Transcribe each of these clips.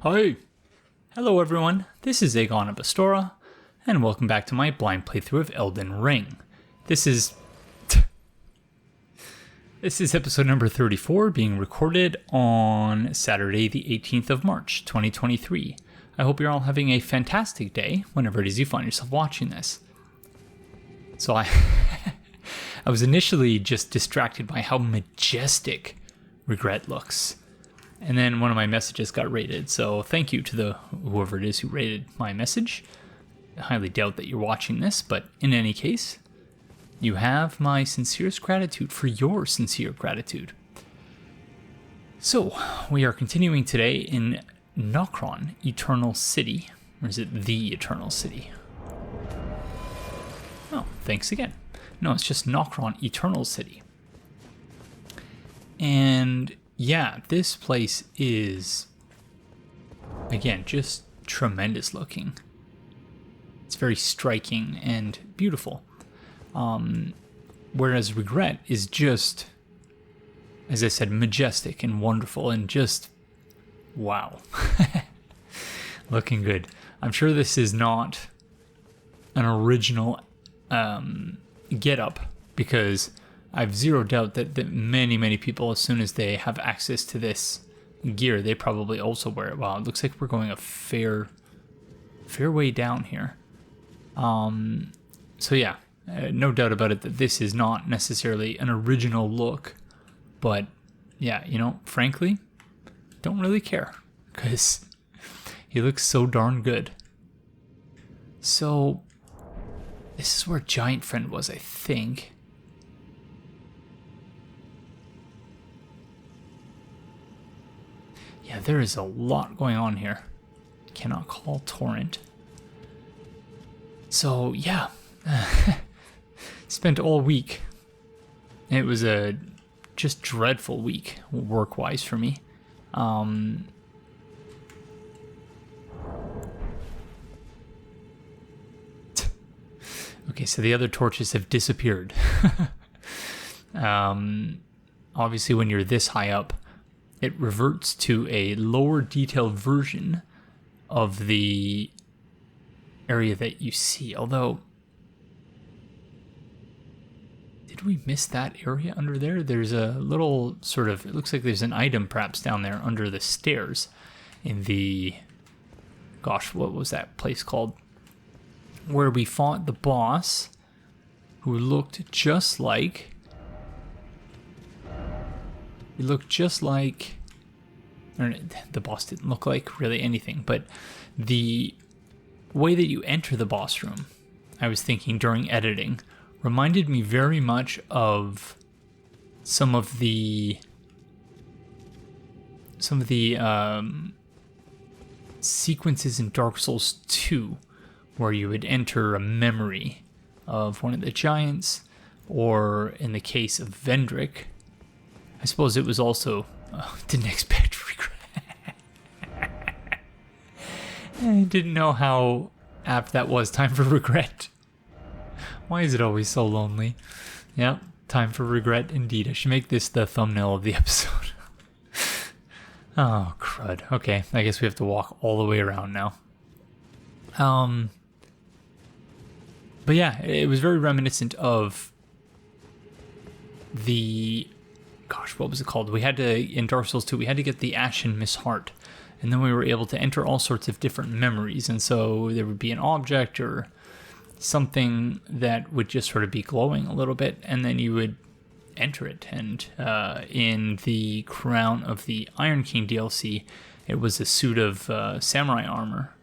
Hi! Hello everyone, this is Aegon of Astora, and welcome back to my blind playthrough of Elden Ring. This is episode number 34, being recorded on Saturday the 18th of March, 2023. I hope you're all having a fantastic day whenever it is you find yourself watching this. So I was initially just distracted by how majestic Regret looks. And then one of my messages got rated, so thank you to whoever it is who rated my message. I highly doubt that you're watching this, but in any case, you have my sincerest gratitude for your sincere gratitude. So, we are continuing today in Nokron, Eternal City. Or is it the Eternal City? Oh, thanks again. No, it's just Nokron, Eternal City. And yeah, this place is, again, just tremendous looking. It's very striking and beautiful. Whereas Regret is just, as I said, majestic and wonderful and just, wow. Looking good. I'm sure this is not an original get-up, because I've zero doubt that many people, as soon as they have access to this gear, they probably also wear it. Wow, it looks like we're going a fair way down here. So yeah, no doubt about it that this is not necessarily an original look, but yeah, you know, frankly, don't really care, because he looks so darn good. So this is where Giant Friend was, I think. Yeah, there is a lot going on here. Cannot call Torrent. So, yeah. Spent all week. It was a just dreadful week, work-wise, for me. Okay, so the other torches have disappeared. Obviously, when you're this high up, it reverts to a lower detailed version of the area that you see. Although, did we miss that area under there? There's a little sort of, it looks like there's an item perhaps down there under the stairs in the, gosh, what was that place called? Where we fought the boss, who looked just like, or the boss didn't look like really anything, but the way that you enter the boss room, I was thinking during editing, reminded me very much of some of the sequences in Dark Souls 2, where you would enter a memory of one of the giants, or in the case of Vendrick, I suppose it was also, didn't expect Regret. I didn't know how apt that was. Time for Regret. Why is it always so lonely? Yeah, time for Regret indeed. I should make this the thumbnail of the episode. Oh, crud. Okay, I guess we have to walk all the way around now. But yeah, it was very reminiscent of the, gosh, what was it called? We had to, in Dark Souls 2, we had to get the Ashen Miss Heart, and then we were able to enter all sorts of different memories, and so there would be an object or something that would just sort of be glowing a little bit, and then you would enter it. And in the Crown of the Iron King DLC, it was a suit of samurai armor,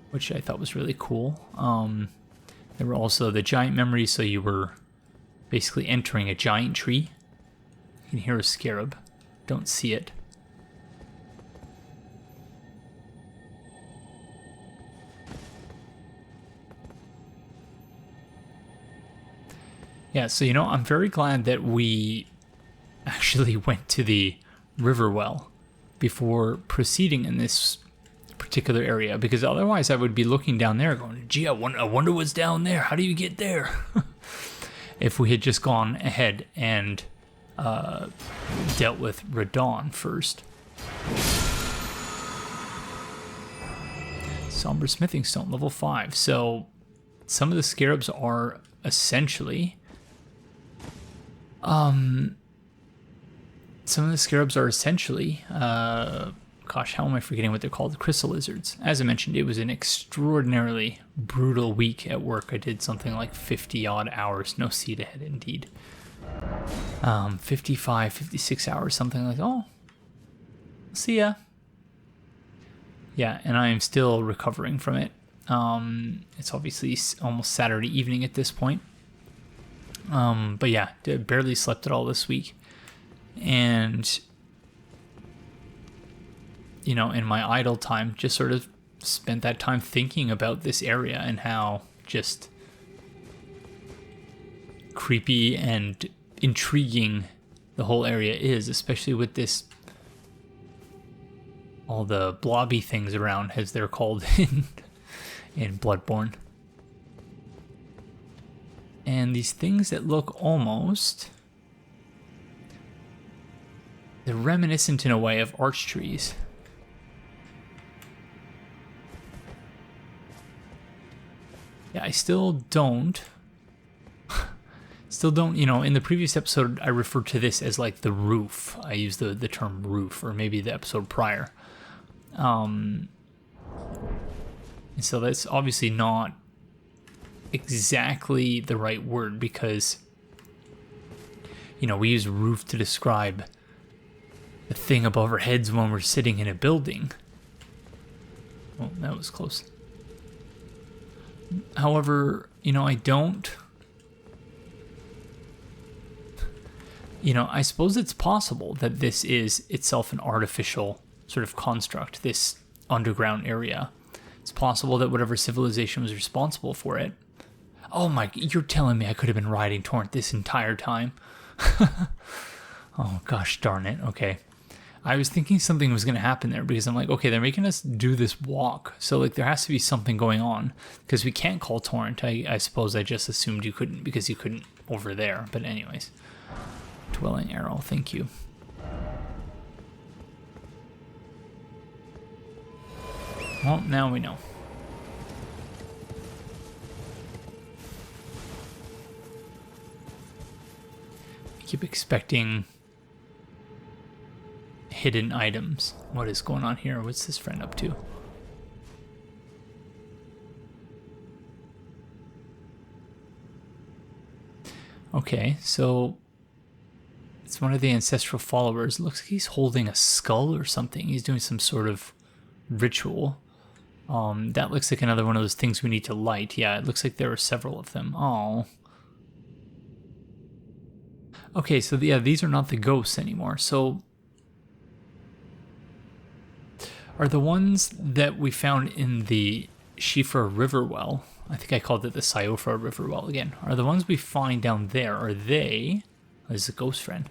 which I thought was really cool. There were also the giant memories, so you were basically entering a giant tree. You can hear a scarab. Don't see it. Yeah, so, you know, I'm very glad that we actually went to the river well before proceeding in this particular area, because otherwise I would be looking down there going, gee, I wonder what's down there. How do you get there? If we had just gone ahead and dealt with Radon first. Somber Smithing Stone, level 5. So some of the scarabs are essentially... gosh, how am I forgetting what they're called? Crystal lizards. As I mentioned, it was an extraordinarily brutal week at work. I did something like 50 odd hours. No seat ahead, indeed. 55, 56 hours, something like that. Oh, see ya. Yeah, and I am still recovering from it. It's obviously almost Saturday evening at this point. But yeah, barely slept at all this week. And, you know, in my idle time, just sort of spent that time thinking about this area and how just creepy and intriguing the whole area is, especially with this, all the blobby things around, as they're called in Bloodborne. And these things that look almost... they're reminiscent in a way of arch trees. Yeah, I still don't, you know, in the previous episode, I referred to this as like the roof. I used the term roof, or maybe the episode prior. And so that's obviously not exactly the right word, because, you know, we use roof to describe the thing above our heads when we're sitting in a building. Oh, that was close. However, you know, I don't... You know, I suppose it's possible that this is itself an artificial sort of construct, this underground area. It's possible that whatever civilization was responsible for it... Oh my... You're telling me I could have been riding Torrent this entire time? Oh, gosh darn it. Okay. I was thinking something was going to happen there, because I'm like, okay, they're making us do this walk. So, like, there has to be something going on, because we can't call Torrent. I suppose I just assumed you couldn't, because you couldn't over there. But anyways. Dwelling Arrow, thank you. Well, now we know. I keep expecting hidden items. What is going on here? What's this friend up to? Okay, so it's one of the ancestral followers. Looks like he's holding a skull or something. He's doing some sort of ritual. That looks like another one of those things we need to light. Yeah, it looks like there are several of them. Oh. Okay, so yeah, these are not the ghosts anymore. So are the ones that we found in the Siofra River well, I think I called it the Siofra River well again, are the ones we find down there, are they... Oh, this is a ghost friend.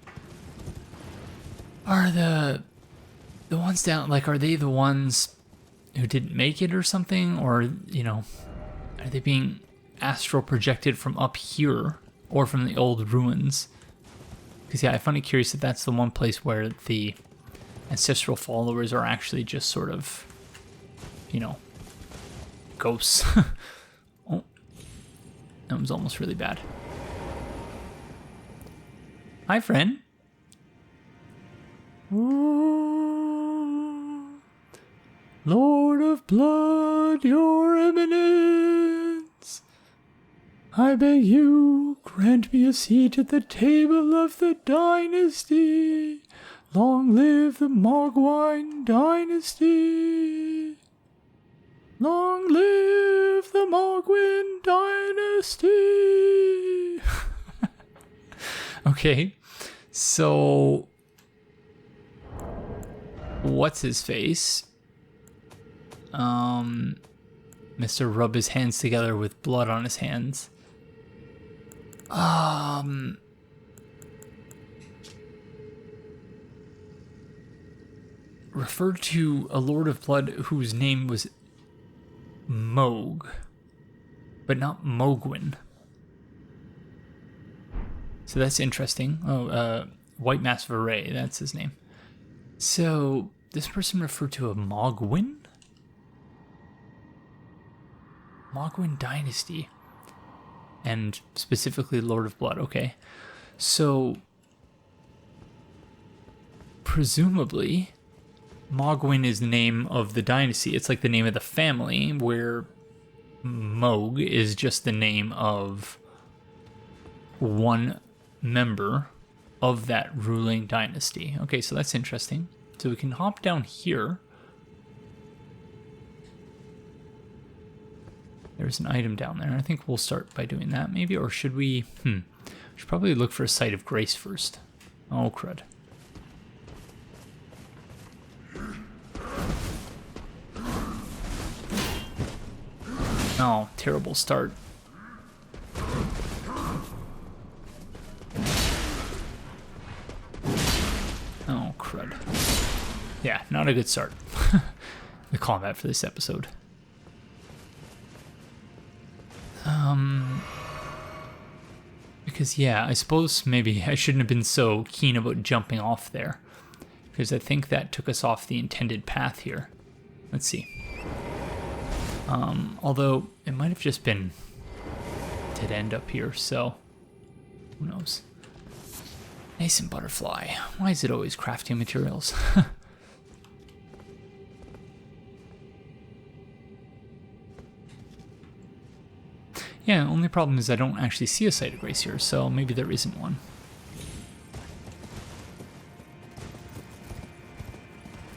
Are the ones down, like, are they the ones who didn't make it or something? Or, you know, are they being astral projected from up here or from the old ruins? Because, yeah, I find it curious that that's the one place where the ancestral followers are actually just sort of, you know, ghosts. Oh, that was almost really bad. Hi, friend. Ooh, Lord of Blood, your eminence, I beg you, grant me a seat at the table of the dynasty. Long live the Mogwine dynasty. Long live the Mogwine dynasty. Okay, so what's his face? Mr. Rub his hands together with blood on his hands. Referred to a Lord of Blood whose name was Moog, but not Mogwin. So that's interesting. Oh, White Mass Veray, that's his name. So this person referred to a Mogwin? Mogwin Dynasty. And specifically Lord of Blood. Okay. So, presumably, Mogwin is the name of the dynasty. It's like the name of the family, where Mog is just the name of one member of that ruling dynasty. Okay, so that's interesting. So we can hop down here. There's an item down there. I think we'll start by doing that maybe, or should we? We should probably look for a site of grace first. Oh, crud. Oh, terrible start. Oh, crud. Yeah, not a good start. The combat for this episode. Because, yeah, I suppose maybe I shouldn't have been so keen about jumping off there. Because I think that took us off the intended path here. Let's see. Although, it might have just been dead end up here, so who knows. Nascent butterfly. Why is it always crafting materials? Yeah, only problem is I don't actually see a site of grace here, so maybe there isn't one.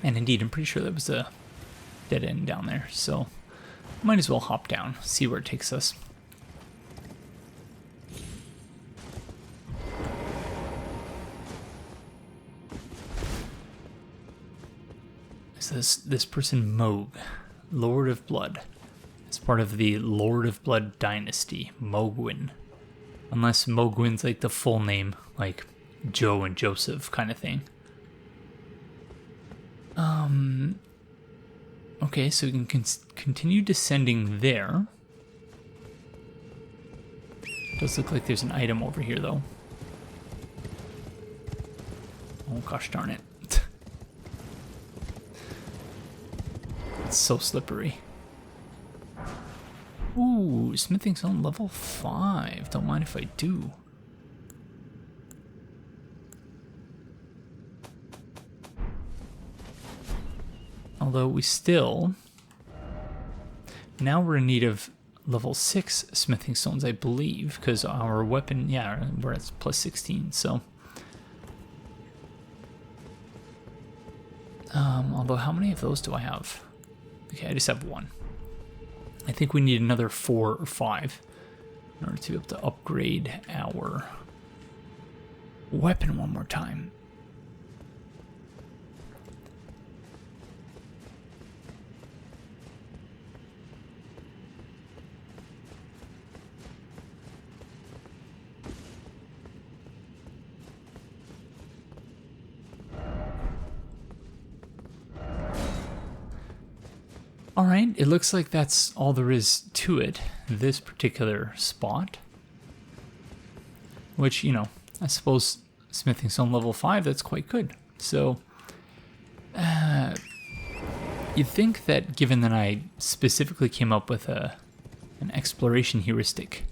And indeed, I'm pretty sure that was a dead end down there, so might as well hop down, see where it takes us. Is this person Mog, Lord of Blood? It's part of the Lord of Blood dynasty, Mogwin. Unless Mogwin's like the full name, like Joe and Joseph kind of thing. Okay, so we can continue descending there. Does look like there's an item over here, though. Oh, gosh darn it. It's so slippery. Ooh, smithing stone level 5. Don't mind if I do. Although we still... Now we're in need of level 6 smithing stones, I believe, because our weapon, yeah, we're at plus 16, so... although how many of those do I have? Okay, I just have one. I think we need another 4 or 5 in order to be able to upgrade our weapon one more time. Alright, it looks like that's all there is to it, this particular spot. Which, you know, I suppose smithing stone level 5, that's quite good. So, you'd think that given that I specifically came up with an exploration heuristic,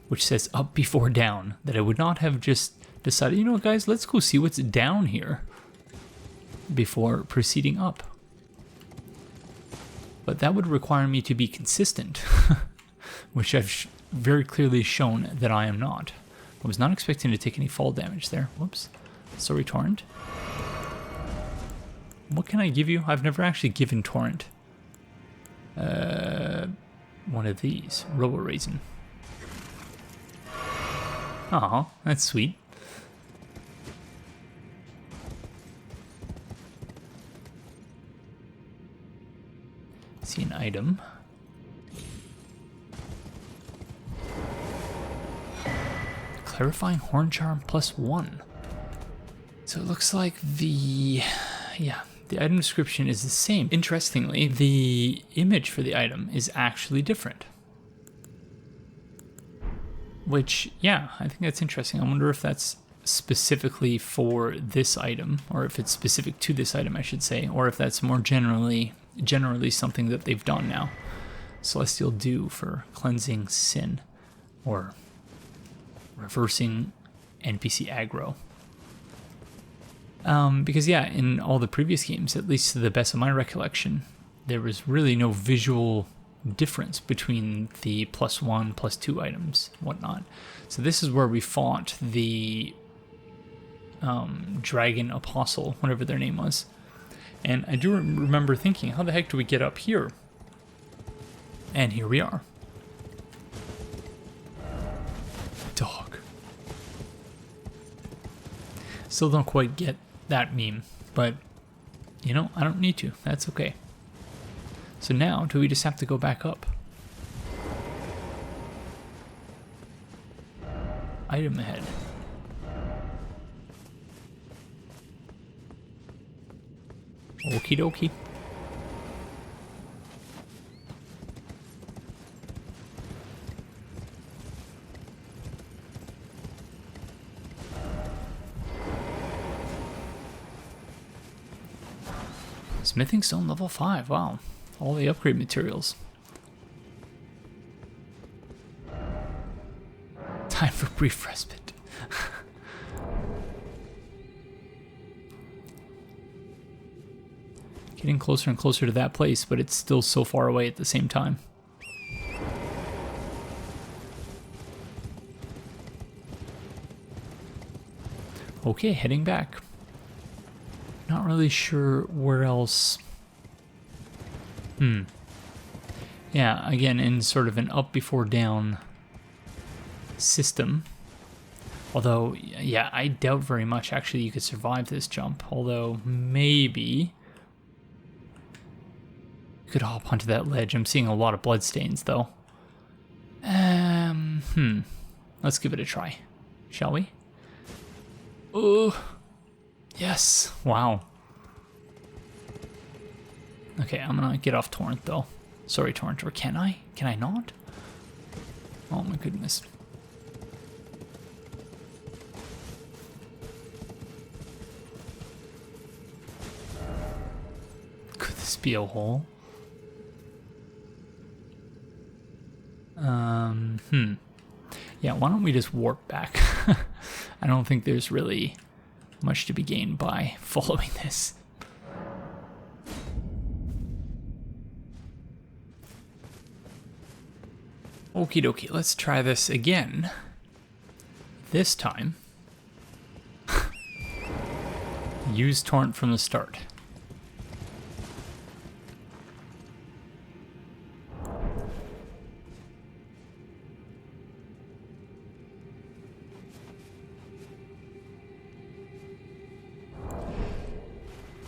which says up before down, that I would not have just decided, you know what guys, let's go see what's down here before proceeding up. But that would require me to be consistent, which I've very clearly shown that I am not. I was not expecting to take any fall damage there. Whoops. Sorry, Torrent. What can I give you? I've never actually given Torrent one of these. Robo Raisin. Aw, that's sweet. See an item. Clarifying Horn Charm +1. So it looks like the item description is the same. Interestingly, the image for the item is actually different. Which, yeah, I think that's interesting. I wonder if that's specifically for this item, or if it's specific to this item, I should say, or if that's more generally something that they've done now. Celestial Dew for cleansing sin or reversing NPC aggro. Because yeah, in all the previous games, at least to the best of my recollection, there was really no visual difference between the +1, +2 items, whatnot. So this is where we fought the Dragon Apostle, whatever their name was. And I do remember thinking, how the heck do we get up here? And here we are. Dog. Still don't quite get that meme, but you know, I don't need to. That's okay. So now, do we just have to go back up? Item ahead. Okie dokie. Smithing stone level 5, wow. All the upgrade materials. Time for brief respite. Getting closer and closer to that place, but it's still so far away at the same time. Okay, heading back. Not really sure where else. Yeah, again, in sort of an up before down system. Although, yeah, I doubt very much actually you could survive this jump. Although, maybe you could hop onto that ledge. I'm seeing a lot of bloodstains, though. Let's give it a try, shall we? Oh. Yes, wow. Okay, I'm gonna get off Torrent though. Sorry, Torrent, or can I? Can I not? Oh my goodness. Could this be a hole? Yeah, why don't we just warp back? I don't think there's really much to be gained by following this. Okie dokie, let's try this again. This time, use Torrent from the start.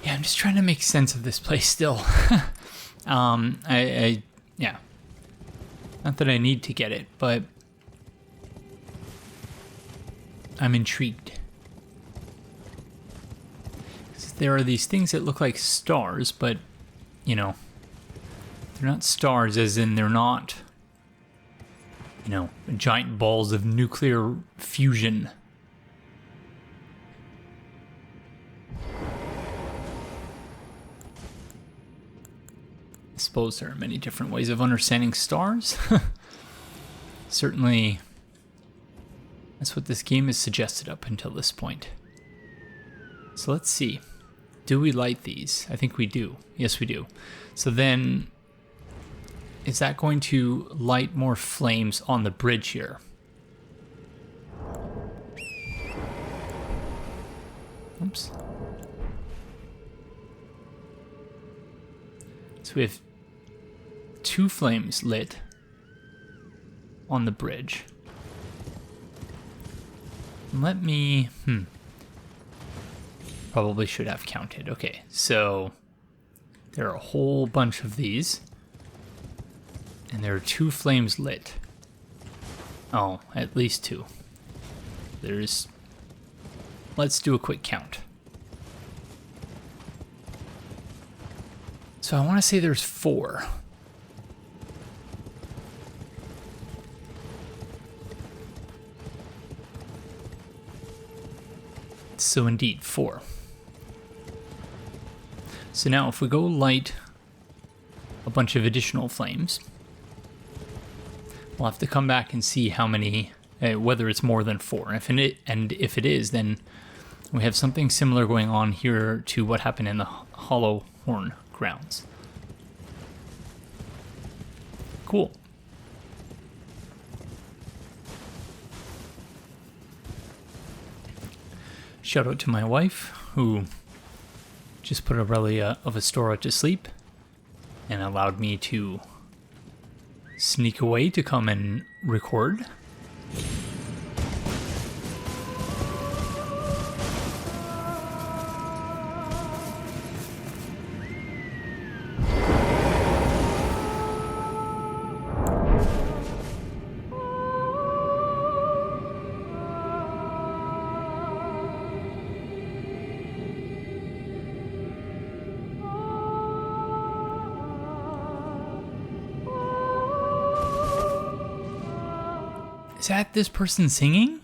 I'm just trying to make sense of this place still. Yeah. Not that I need to get it, but I'm intrigued. There are these things that look like stars, but, you know, they're not stars as in they're not, you know, giant balls of nuclear fusion. I suppose there are many different ways of understanding stars. Certainly, that's what this game has suggested up until this point. So let's see. Do we light these? I think we do. Yes, we do. So then, is that going to light more flames on the bridge here? Oops. So we have 2 flames lit on the bridge. Let me, probably should have counted. Okay, so there are a whole bunch of these, and there are 2 flames lit. Oh, at least 2. Let's do a quick count. So I want to say there's 4. So indeed, 4. So now if we go light a bunch of additional flames, We'll have to come back and see how many, whether it's more than 4. And if it is, then we have something similar going on here to what happened in the Hollow Horn grounds. Cool. Shout out to my wife, who just put Aurelia of Astora to sleep and allowed me to sneak away to come and record. Is that this person singing?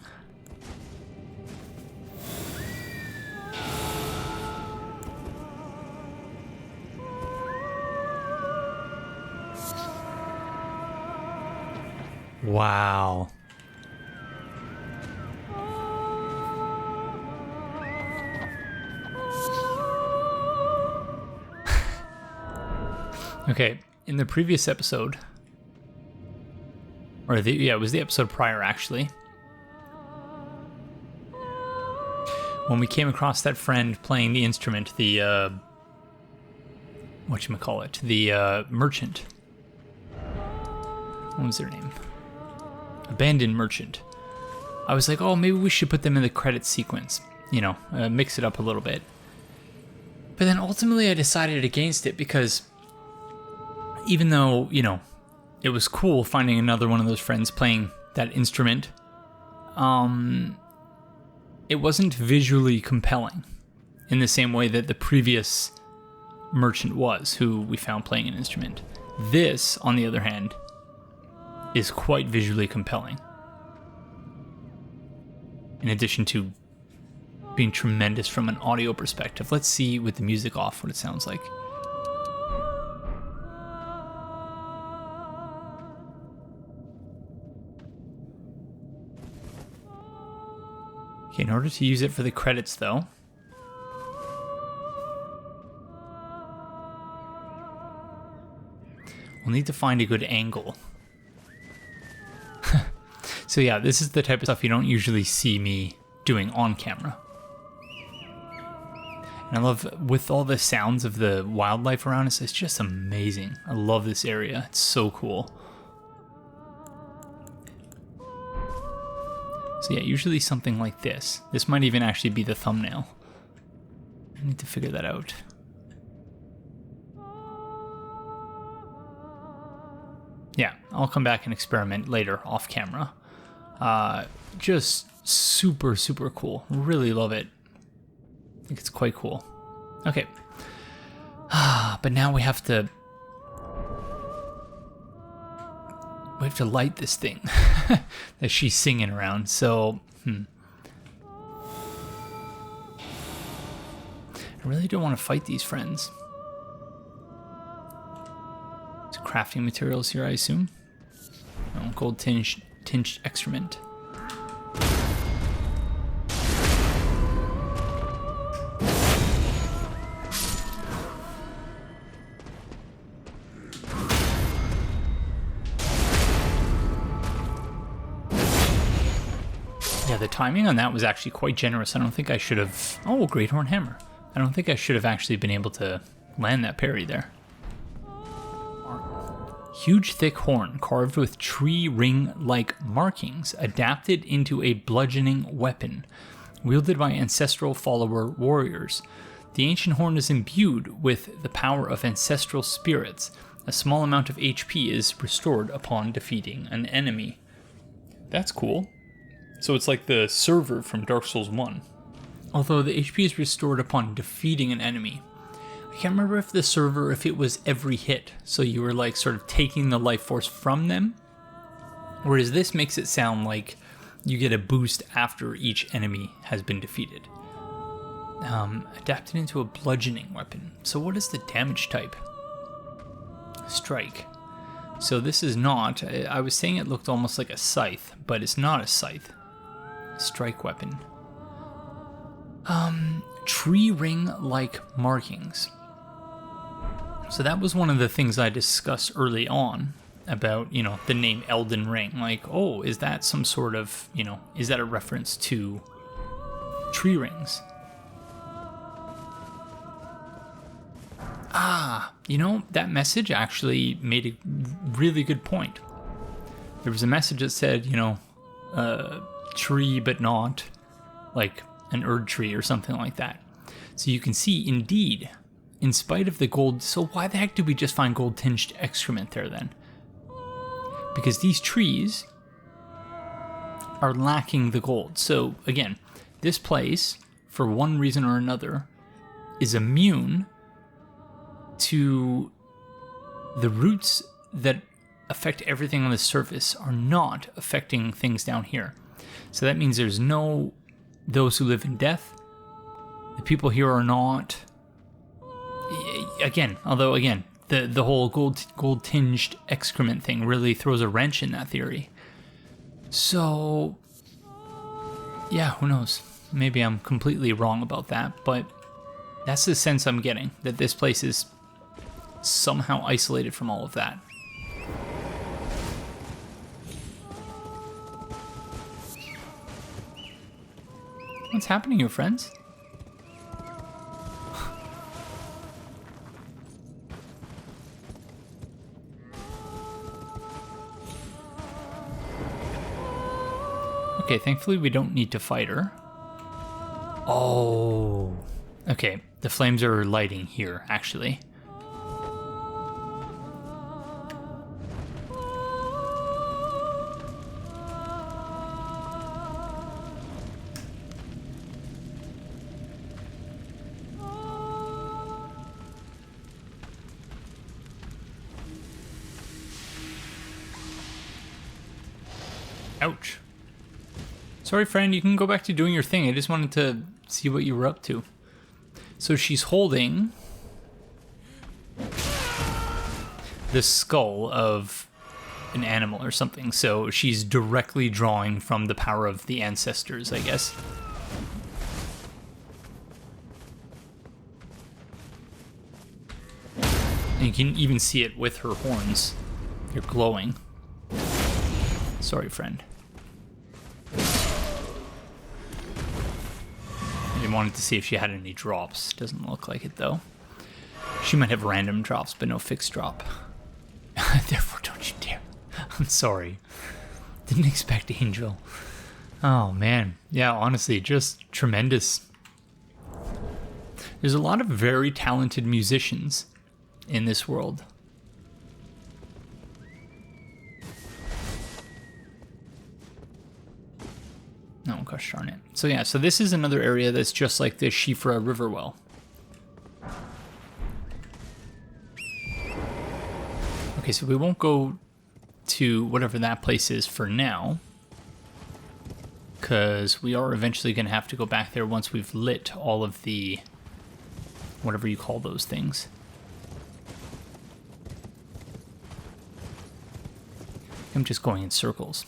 Wow. Okay, in the previous episode, it was the episode prior, actually, when we came across that friend playing the instrument, the the merchant. What was their name? Abandoned merchant. I was like, oh, maybe we should put them in the credits sequence, mix it up a little bit. But then ultimately I decided against it because even though, it was cool finding another one of those friends playing that instrument, it wasn't visually compelling in the same way that the previous merchant was, who we found playing an instrument. This, on the other hand, is quite visually compelling. In addition to being tremendous from an audio perspective. Let's see with the music off what it sounds like. Okay, in order to use it for the credits, though, we'll need to find a good angle. So yeah, this is the type of stuff you don't usually see me doing on camera. And I love, with all the sounds of the wildlife around us, it's just amazing. I love this area. It's so cool. So yeah, usually something like this. This might even actually be the thumbnail. I need to figure that out. Yeah, I'll come back and experiment later off camera. Just super, super cool. Really love it. I think it's quite cool. Okay. But now we have to light this thing that she's singing around. So, I really don't want to fight these friends. It's crafting materials here, I assume. Oh, gold tinged excrement. Yeah, the timing on that was actually quite generous. I don't think I should have... Oh, Great Horn Hammer. I don't think I should have actually been able to land that parry there. Huge thick horn carved with tree ring-like markings, adapted into a bludgeoning weapon, wielded by ancestral follower warriors. The ancient horn is imbued with the power of ancestral spirits. A small amount of HP is restored upon defeating an enemy. That's cool. So it's like the server from Dark Souls 1. Although the HP is restored upon defeating an enemy. I can't remember if the server, if it was every hit, so you were like sort of taking the life force from them. Whereas this makes it sound like you get a boost after each enemy has been defeated. Adapted into a bludgeoning weapon. So what is the damage type? Strike. So this is not, I was saying it looked almost like a scythe, but it's not a scythe. Strike weapon. Tree ring-like markings. So that was one of the things I discussed early on about, you know, the name Elden Ring. Like, oh, is that some sort of, you know, is that a reference to tree rings? Ah, you know, that message actually made a really good point. There was a message that said, you know, tree but not, like an Erd tree or something like that. So you can see, indeed, in spite of the gold, so why the heck did we just find gold-tinged excrement there then? Because these trees are lacking the gold. So again, this place, for one reason or another, is immune to the roots that affect everything on the surface are not affecting things down here. So that means there's no those who live in death. The people here are not, again, although again, the whole gold tinged excrement thing really throws a wrench in that theory. So yeah, who knows? Maybe I'm completely wrong about that, but that's the sense I'm getting, that this place is somehow isolated from all of that. What's happening here, friends? Okay, thankfully we don't need to fight her. Oh. Okay, the flames are lighting here, actually. Ouch. Sorry, friend, you can go back to doing your thing. I just wanted to see what you were up to. So she's holding the skull of an animal or something. So she's directly drawing from the power of the ancestors, I guess. And you can even see it with her horns. They're glowing. Sorry, friend. I wanted to see if she had any drops. Doesn't look like it, though. She might have random drops, but no fixed drop. Therefore, don't you dare. I'm sorry. Didn't expect Angel. Oh, man. Yeah, honestly, just tremendous. There's a lot of very talented musicians in this world. Oh, gosh darn it. So yeah, so this is another area that's just like the Siofra River well. Okay, so we won't go to whatever that place is for now, because we are eventually going to have to go back there once we've lit all of the, whatever you call those things. I'm just going in circles.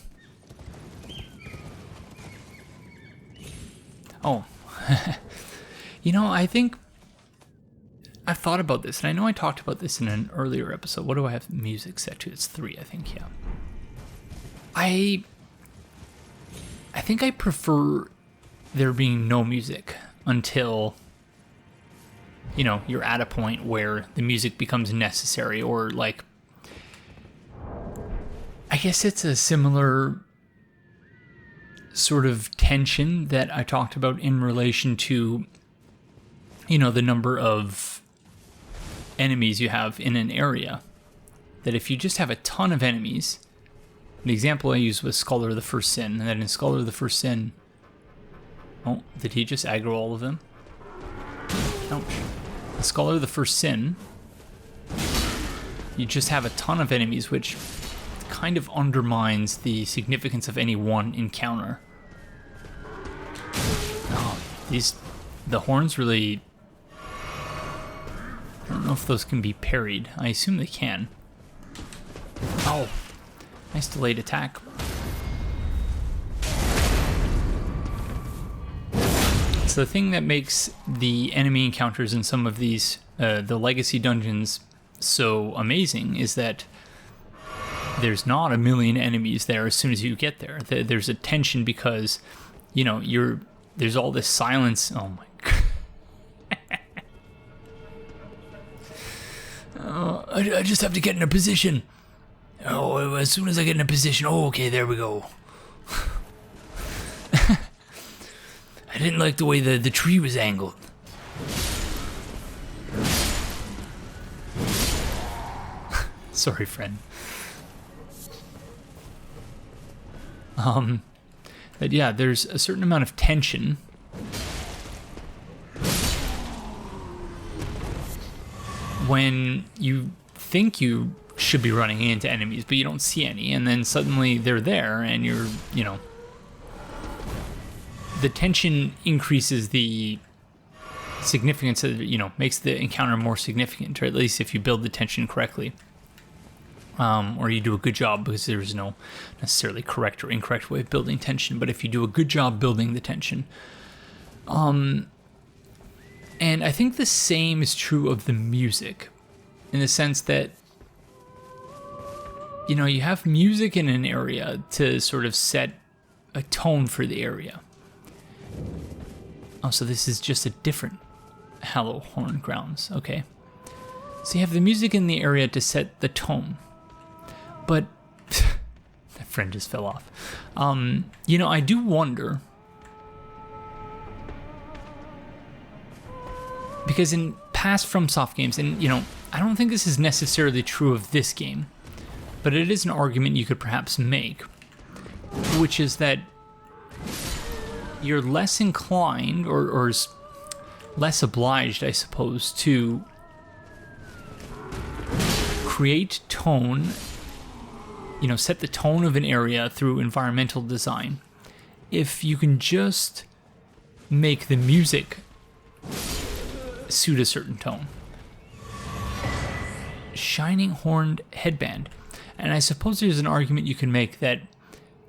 Oh, you know, I think I've thought about this, and I know I talked about this in an earlier episode. What do I have music set to? It's 3, I think, yeah. I think I prefer there being no music until, you know, you're at a point where the music becomes necessary, or like, I guess it's a similar sort of tension that I talked about in relation to, you know, the number of enemies you have in an area. That if you just have a ton of enemies, the example I used was Scholar of the First Sin, and then in Scholar of the First Sin, oh, did he just aggro all of them? Ouch. In Scholar of the First Sin, you just have a ton of enemies, which kind of undermines the significance of any one encounter. Oh, the horns really, I don't know if those can be parried. I assume they can. Oh, nice delayed attack. So the thing that makes the enemy encounters in some of these, the legacy dungeons, so amazing is that there's not a million enemies there as soon as you get there. There's a tension because, you know, there's all this silence. Oh my god. I just have to get in a position. Oh, as soon as I get in a position. Oh, okay, there we go. I didn't like the way the tree was angled. Sorry, friend. But yeah, there's a certain amount of tension when you think you should be running into enemies, but you don't see any, and then suddenly they're there, and you're, you know, the tension increases the significance of, you know, makes the encounter more significant, or at least if you build the tension correctly. Or you do a good job, because there's no necessarily correct or incorrect way of building tension, but if you do a good job building the tension. And I think the same is true of the music, in the sense that, you know, you have music in an area to sort of set a tone for the area. Oh, so this is just a different Hallowhorn Grounds, okay. So you have the music in the area to set the tone. But that friend just fell off. You know, I do wonder, because in past FromSoft games, and you know, I don't think this is necessarily true of this game, but it is an argument you could perhaps make, which is that you're less inclined, or less obliged, I suppose, to create tone, you know, set the tone of an area through environmental design, if you can just make the music suit a certain tone. Shining Horned Headband. And I suppose there's an argument you can make that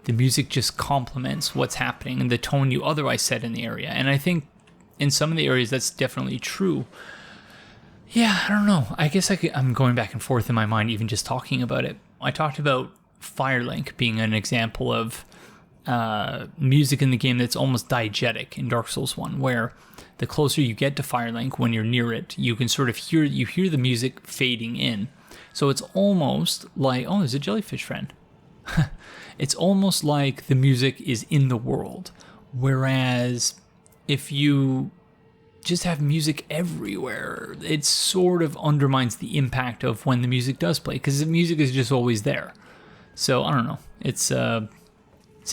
the music just complements what's happening and the tone you otherwise set in the area. And I think in some of the areas that's definitely true. Yeah, I don't know. I guess I'm going back and forth in my mind even just talking about it. I talked about Firelink being an example of music in the game that's almost diegetic in Dark Souls 1, where the closer you get to Firelink, when you're near it, you can sort of hear the music fading in. So it's almost like, oh, there's a jellyfish friend. It's almost like the music is in the world. Whereas if you just have music everywhere, it sort of undermines the impact of when the music does play, because the music is just always there. So I don't know. It's an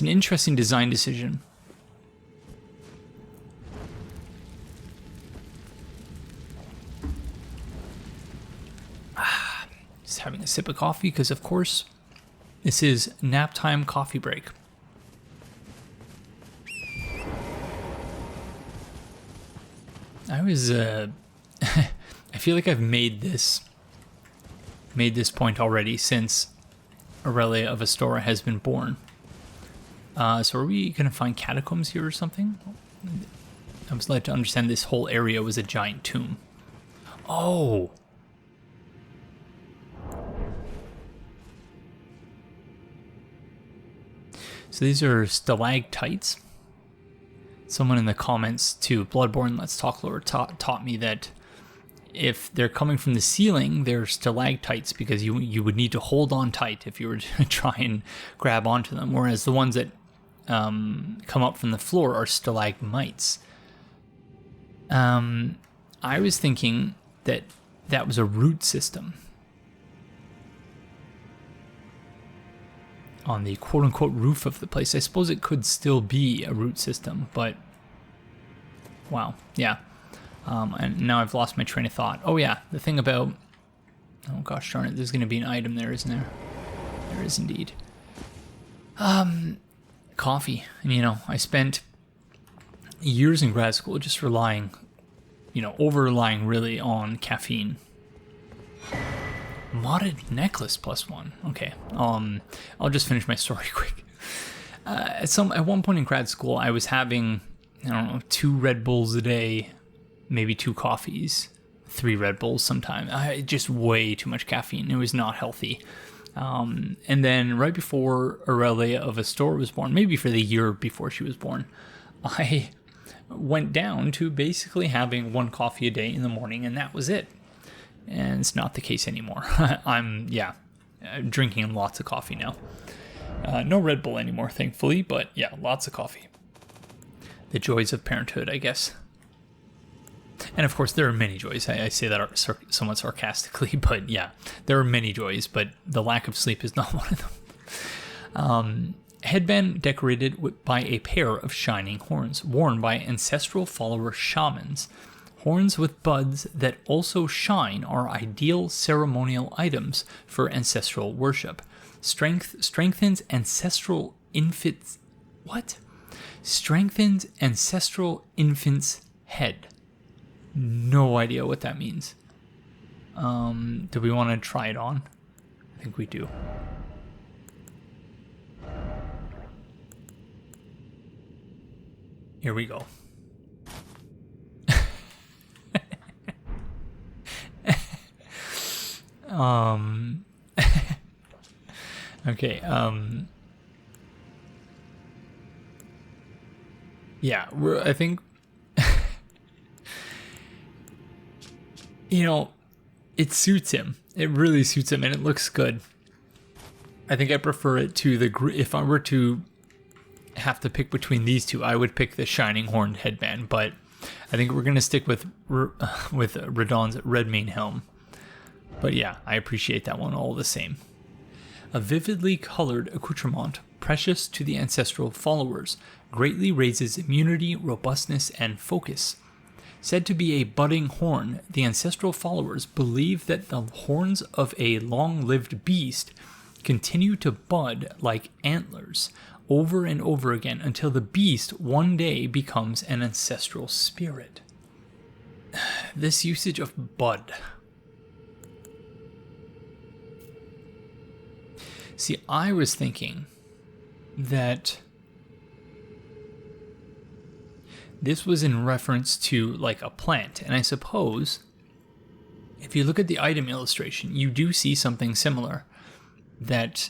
interesting design decision. Just having a sip of coffee, because of course this is nap time coffee break. I feel like I've made this point already since Aurelia of Astora has been born. So are we gonna find catacombs here or something? I was led to understand this whole area was a giant tomb. Oh. So these are stalactites. Someone in the comments to Bloodborne Let's Talk Lore taught me that if they're coming from the ceiling, they're stalactites, because you would need to hold on tight if you were to try and grab onto them, whereas the ones that come up from the floor are stalagmites. I was thinking that was a root system on the quote-unquote roof of the place. I suppose it could still be a root system, but wow, yeah. And now I've lost my train of thought. Oh yeah, the thing about, oh gosh darn it, there's going to be an item there, isn't there? There is indeed. Coffee. And you know, I spent years in grad school just relying, over-relying really on caffeine. Modded necklace +1. Okay. I'll just finish my story quick. At one point in grad school, I was having, I don't know, 2 Red Bulls a day, maybe 2 coffees, 3 Red Bulls sometimes. Just way too much caffeine. It was not healthy. And then right before Aurelia of Astora was born, maybe for the year before she was born, I went down to basically having 1 coffee a day in the morning, and that was it. And it's not the case anymore. I'm drinking lots of coffee now. No Red Bull anymore, thankfully, but yeah, lots of coffee. The joys of parenthood, I guess. And of course, there are many joys. I say that somewhat sarcastically, but yeah, there are many joys, but the lack of sleep is not one of them. Headband decorated by a pair of shining horns, worn by ancestral follower shamans. Horns with buds that also shine are ideal ceremonial items for ancestral worship. Strengthens ancestral infants. What? Strengthens ancestral infant's head. No idea what that means. Do we want to try it on? I think we do. Here we go. Okay, yeah, I think, it suits him. It really suits him, and it looks good. I think I prefer it to if I were to have to pick between these two, I would pick the shining horned headband, but I think we're going to stick with Radon's red mane helm. But yeah, I appreciate that one all the same. A vividly colored accoutrement, precious to the ancestral followers, greatly raises immunity, robustness, and focus. Said to be a budding horn, the ancestral followers believe that the horns of a long-lived beast continue to bud like antlers over and over again until the beast one day becomes an ancestral spirit. This usage of bud. See, I was thinking that this was in reference to like a plant, and I suppose if you look at the item illustration, you do see something similar that,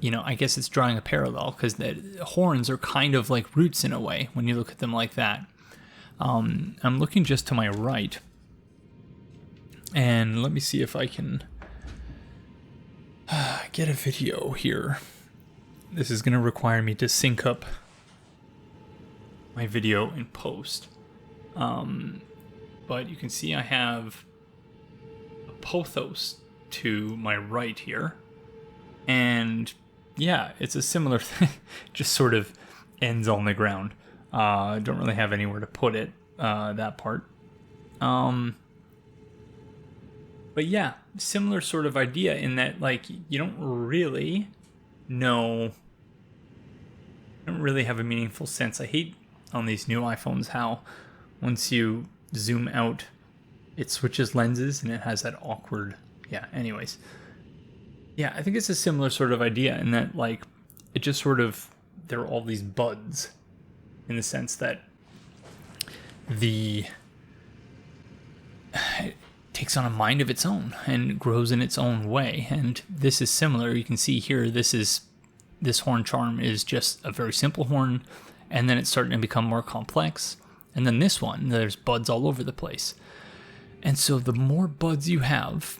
I guess it's drawing a parallel because the horns are kind of like roots in a way when you look at them like that. I'm looking just to my right, and let me see if I can get a video here. This is going to require me to sync up my video in post. But you can see I have a pothos to my right here. And yeah, it's a similar thing. Just sort of ends on the ground. Don't really have anywhere to put it, that part. But yeah, similar sort of idea in that, like, you don't really have a meaningful sense. I hate on these new iPhones how once you zoom out, it switches lenses and it has that awkward, anyways. Yeah, I think it's a similar sort of idea in that, like, it just sort of, there are all these buds in the sense that it takes on a mind of its own and grows in its own way. And this is similar. You can see here, this horn charm is just a very simple horn, and then it's starting to become more complex. And then this one, there's buds all over the place. And so the more buds you have,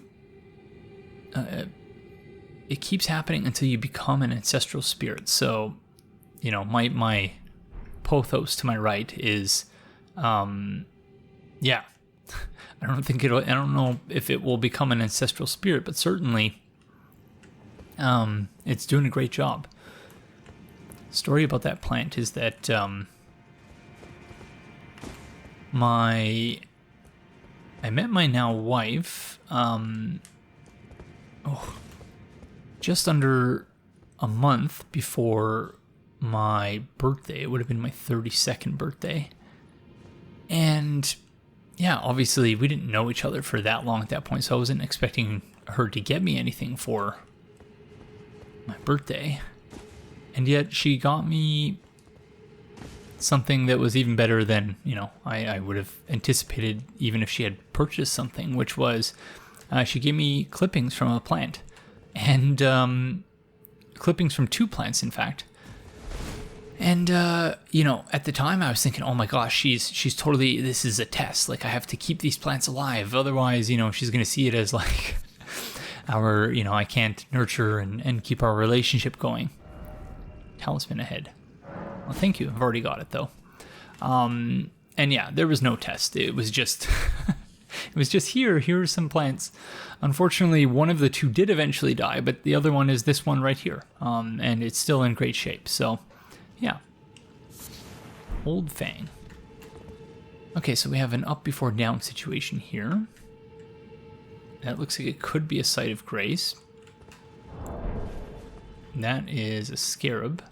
it keeps happening until you become an ancestral spirit. So, my pothos to my right is, I don't know if it will become an ancestral spirit, but certainly it's doing a great job. Story about that plant is that I met my now wife just under a month before my birthday. It would have been my 32nd birthday. And yeah, obviously we didn't know each other for that long at that point, so I wasn't expecting her to get me anything for my birthday. And yet she got me something that was even better than, you know, I would have anticipated even if she had purchased something, which was she gave me clippings from a plant. And clippings from 2 plants, in fact. And, you know, at the time I was thinking, oh my gosh, she's totally, this is a test. Like, I have to keep these plants alive. Otherwise, you know, she's going to see it as like our, you know, I can't nurture and keep our relationship going. Talisman ahead. Well, thank you. I've already got it, though. And yeah, there was no test. It was just, it was just here are some plants. Unfortunately, one of the 2 did eventually die, but the other one is this one right here. And it's still in great shape, so... yeah. Old Fang. Okay, so we have an up before down situation here. That looks like it could be a Site of Grace. That is a Scarab.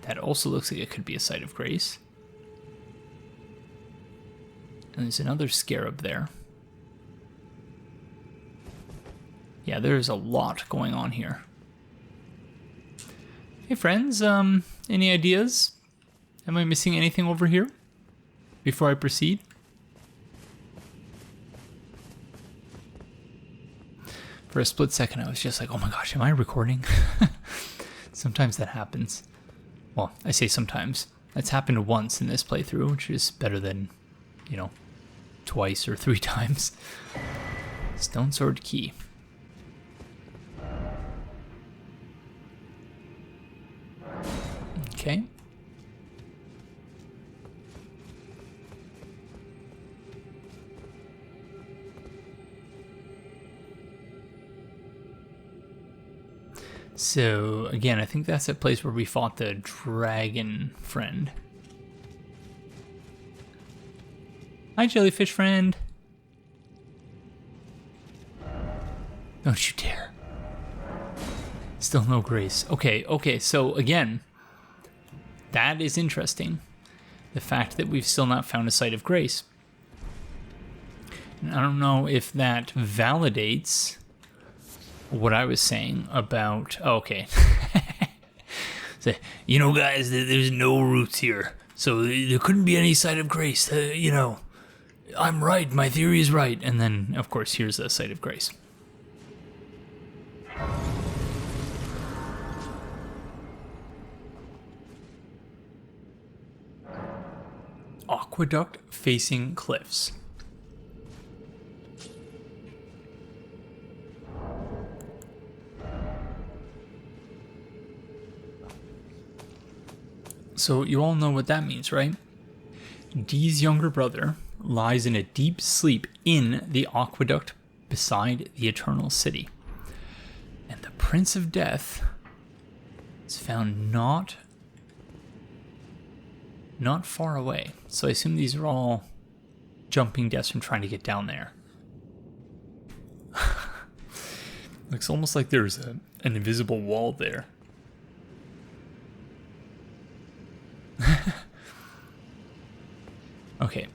That also looks like it could be a Site of Grace. And there's another Scarab there. Yeah, there's a lot going on here. Hey friends, any ideas? Am I missing anything over here before I proceed? For a split second, I was just like, oh my gosh, am I recording? Sometimes that happens. Well, I say sometimes. That's happened once in this playthrough, which is better than, you know, twice or 3 times. Stone Sword Key. Okay. So, again, I think that's that place where we fought the dragon friend. Hi, jellyfish friend. Don't you dare. Still no grace. Okay, so again, that is interesting. The fact that we've still not found a Site of Grace. And I don't know if that validates what I was saying about... oh, okay. So, you know, guys, there's no roots here. So there couldn't be any Site of Grace. You know, I'm right. My theory is right. And then, of course, here's a Site of Grace. Aqueduct-Facing Cliffs. So you all know what that means, right? Dee's younger brother lies in a deep sleep in the aqueduct beside the Eternal City. And the Prince of Death is found not far away. So I assume these are all jumping deaths from trying to get down there. Looks almost like there's an invisible wall there. Okay,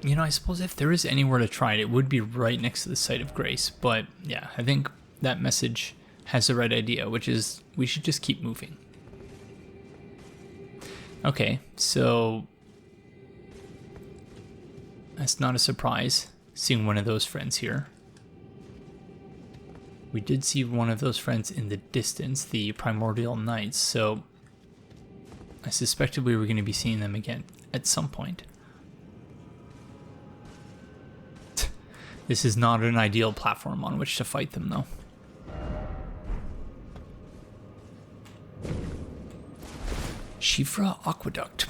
you know, I suppose if there is anywhere to try it, it would be right next to the Site of Grace. But yeah, I think that message has the right idea, which is we should just keep moving. Okay, so that's not a surprise, seeing one of those friends here. We did see one of those friends in the distance, the Primordial Knights, so I suspected we were going to be seeing them again at some point. This is not an ideal platform on which to fight them, though. Siofra Aqueduct.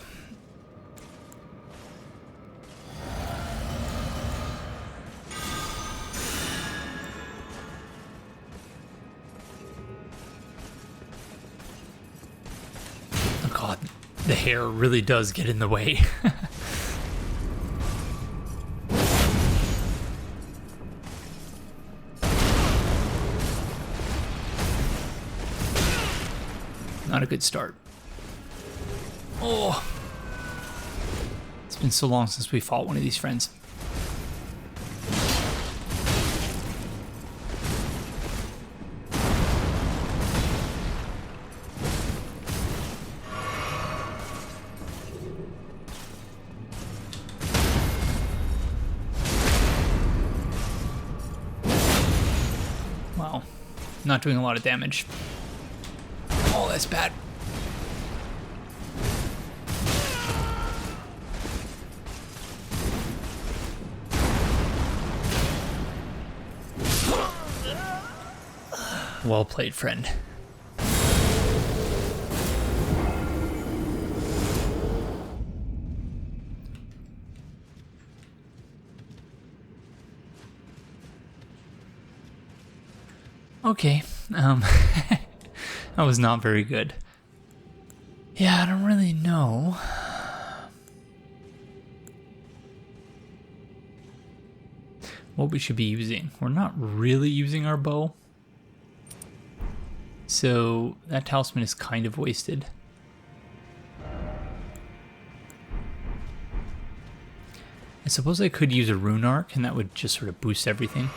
Oh god, the hair really does get in the way. Not a good start. Oh, been so long since we fought one of these friends. Wow, not doing a lot of damage. Oh, that's bad. Well played, friend. Okay, that was not very good. Yeah, I don't really know. What we should be using. We're not really using our bow. So that talisman is kind of wasted. I suppose I could use a rune arc and that would just sort of boost everything.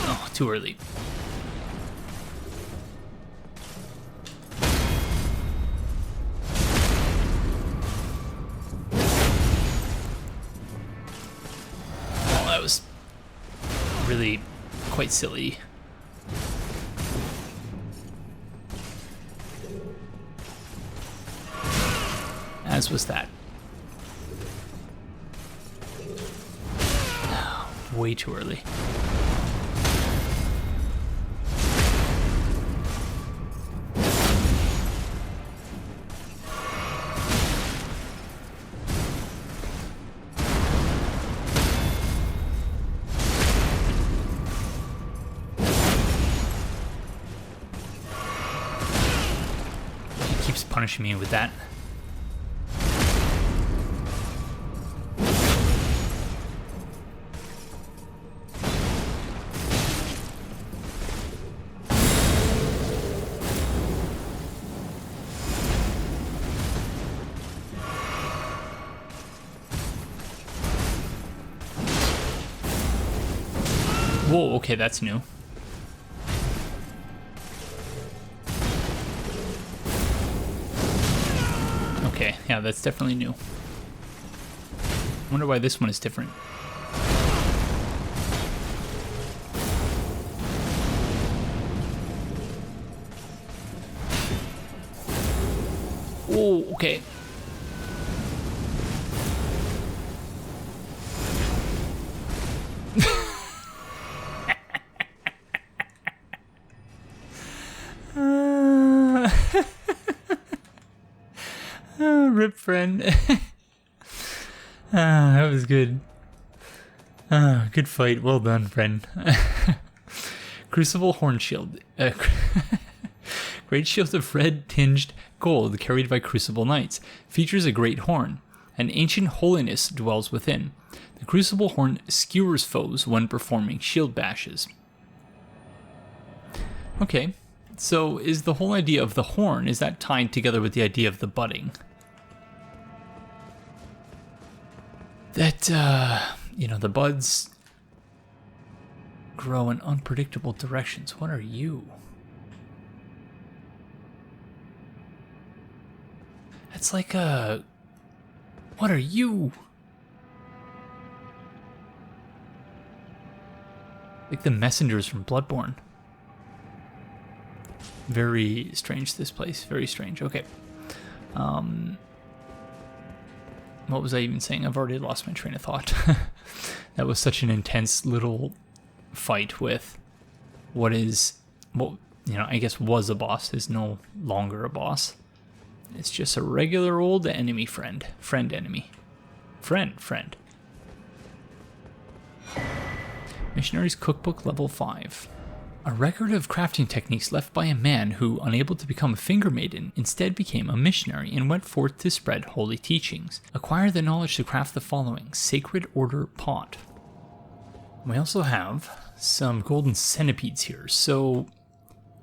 Oh, too early. Really quite silly. As was that. Way too early. Punishing me with that. Whoa, okay, that's new. Okay, yeah, that's definitely new. I wonder why this one is different. Oh, okay. Rip, friend. That was good. Good fight. Well done, friend. Crucible Horn Shield. Great shield of red tinged gold carried by Crucible Knights. Features a great horn. An ancient holiness dwells within. The Crucible Horn skewers foes when performing shield bashes. Okay, so is the whole idea of the horn, is that tied together with the idea of the budding? That, you know, the buds grow in unpredictable directions. What are you? That's like a... What are you? Like the messengers from Bloodborne. Very strange, this place. Very strange. Okay. What was I even saying? I've already lost my train of thought. That was such an intense little fight with what is, what, you know, I guess was a boss, is no longer a boss. It's just a regular old enemy friend. Enemy. Friend. Missionary's Cookbook level 5. A record of crafting techniques left by a man who, unable to become a finger maiden, instead became a missionary and went forth to spread holy teachings. Acquire the knowledge to craft the following: Sacred Order Pot. We also have some golden centipedes here. So,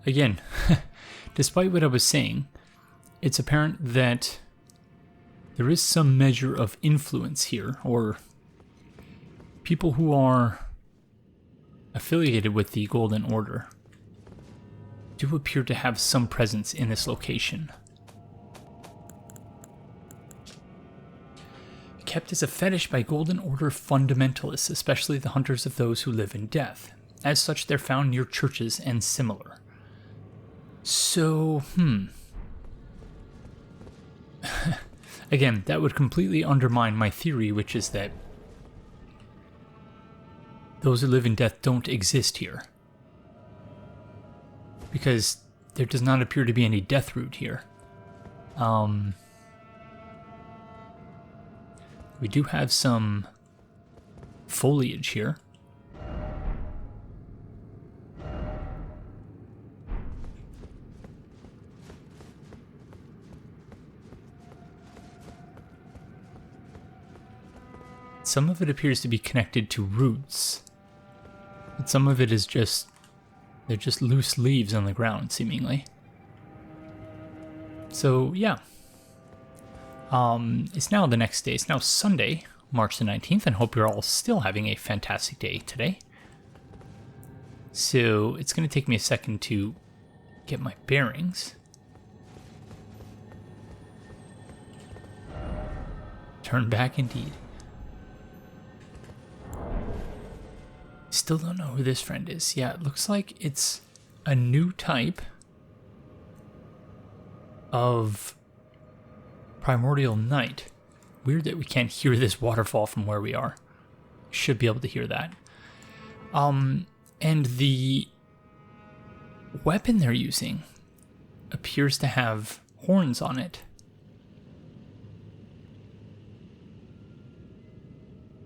again, despite what I was saying, it's apparent that there is some measure of influence here, or people who are affiliated with the Golden Order do appear to have some presence in this location. Kept as a fetish by Golden Order fundamentalists, especially the hunters of those who live in death. As such, they're found near churches and similar. So, again, that would completely undermine my theory, which is that those who live in death don't exist here. Because there does not appear to be any death root here. We do have some foliage here. Some of it appears to be connected to roots. But some of it is just, they're just loose leaves on the ground, seemingly. So, yeah. It's now the next day. It's now Sunday, March the 19th, and hope you're all still having a fantastic day today. So, it's going to take me a second to get my bearings. Turn back indeed. Still don't know who this friend is. Yeah, it looks like it's a new type of primordial knight. Weird that we can't hear this waterfall from where we are. Should be able to hear that. And the weapon they're using appears to have horns on it.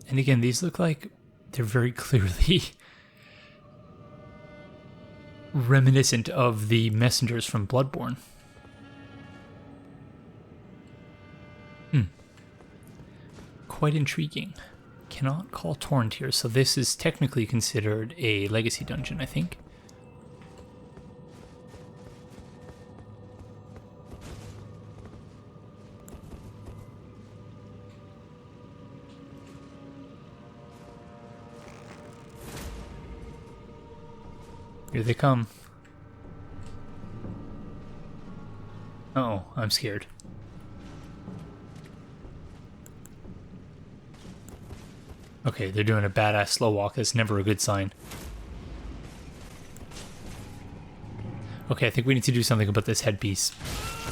And again, these look like they're very clearly reminiscent of the messengers from Bloodborne. Quite intriguing. Cannot call Torrent here, so this is technically considered a legacy dungeon, I think. Here they come. Uh-oh, I'm scared. Okay, they're doing a badass slow walk. That's never a good sign. Okay, I think we need to do something about this headpiece.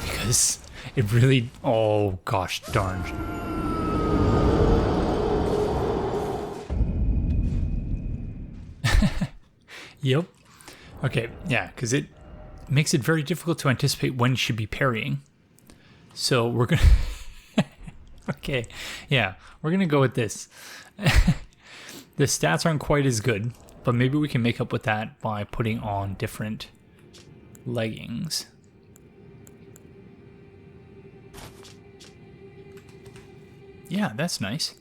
Because it really... Oh, gosh darn. Yep. Okay, yeah, because it makes it very difficult to anticipate when you should be parrying. So we're going to... Okay, yeah, we're going to go with this. The stats aren't quite as good, but maybe we can make up with that by putting on different leggings. Yeah, that's nice.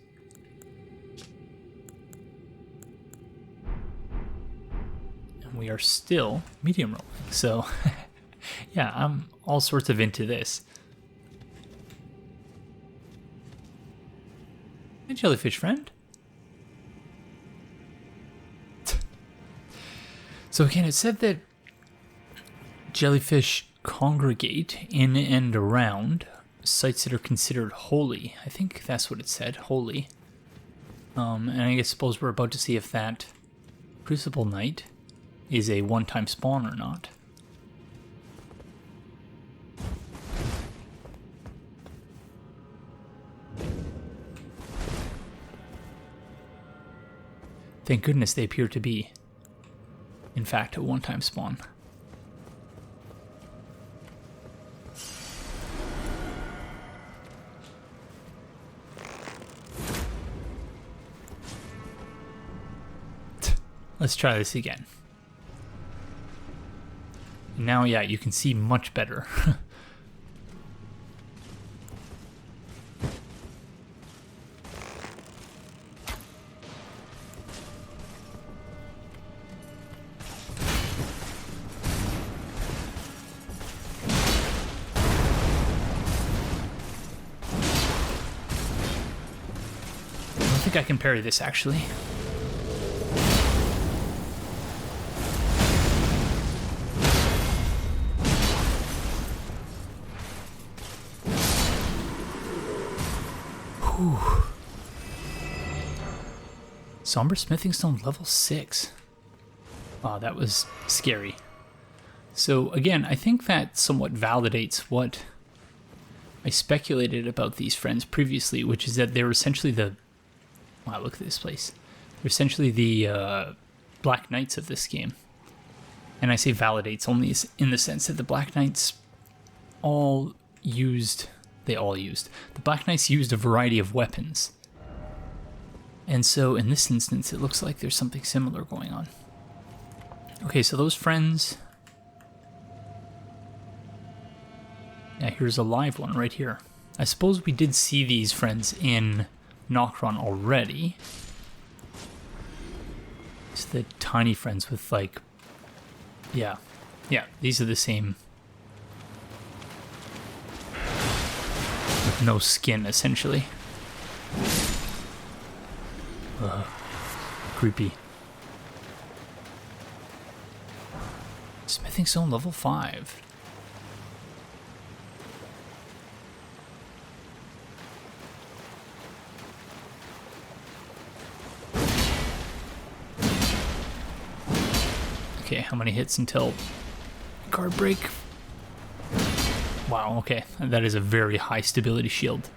And we are still medium rolling, so yeah, I'm all sorts of into this. Hey, jellyfish friend. So again, it said that jellyfish congregate in and around sites that are considered holy. I think that's what it said, holy. And I suppose we're about to see if that Crucible Knight is a one-time spawn or not. Thank goodness they appear to be, in fact, a one-time spawn. Let's try this again. Now, yeah, you can see much better. I think I can parry this, actually. Whew. Somber Smithing Stone level 6. Wow, that was scary. So again, I think that somewhat validates what I speculated about these friends previously, which is that they're essentially the... Wow, look at this place. They're essentially the Black Knights of this game. And I say validates only in the sense that the Black Knights all used... The Black Knights used a variety of weapons. And so in this instance, it looks like there's something similar going on. Okay, so those friends... Yeah, here's a live one right here. I suppose we did see these friends in Nokron already. It's the tiny friends with like... Yeah, these are the same... With no skin, essentially. Creepy. Smithing Stone level 5. Okay, how many hits until guard break? Wow, okay. That is a very high stability shield.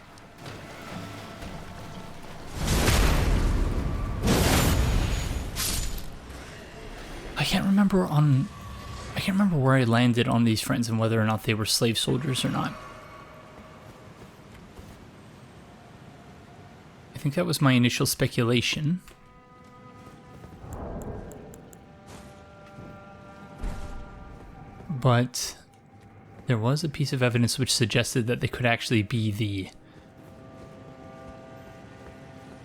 I can't remember where I landed on these friends and whether or not they were slave soldiers or not. I think that was my initial speculation. But there was a piece of evidence which suggested that they could actually be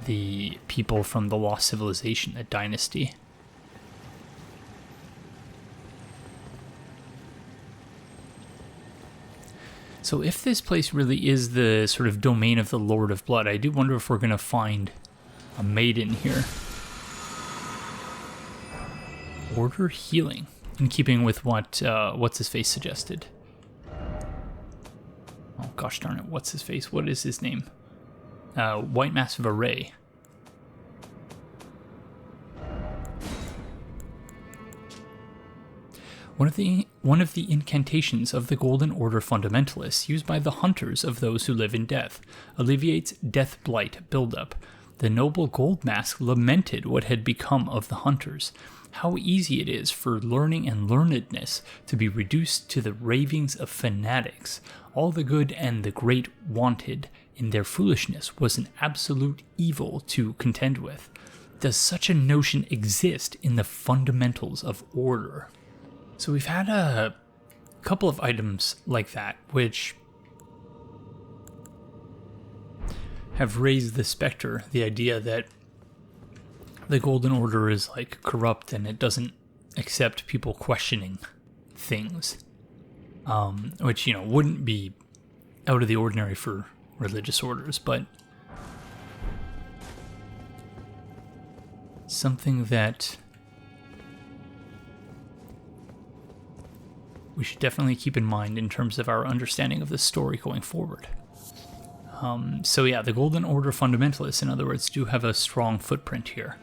the people from the Lost Civilization, the dynasty. So if this place really is the sort of domain of the Lord of Blood, I do wonder if we're going to find a maiden here. Order healing, in keeping with what What's-His-Face suggested. Oh, gosh darn it, What's-His-Face? What is his name? White Massive Array. One of the incantations of the Golden Order fundamentalists used by the hunters of those who live in death alleviates death blight buildup. The noble gold mask lamented what had become of the hunters. How easy it is for learning and learnedness to be reduced to the ravings of fanatics. All the good and the great wanted in their foolishness was an absolute evil to contend with. Does such a notion exist in the fundamentals of order? So we've had a couple of items like that, which have raised the specter, the idea that the Golden Order is like corrupt and it doesn't accept people questioning things, which, you know, wouldn't be out of the ordinary for religious orders, but something that we should definitely keep in mind in terms of our understanding of the story going forward. So yeah, the Golden Order fundamentalists, in other words, do have a strong footprint here.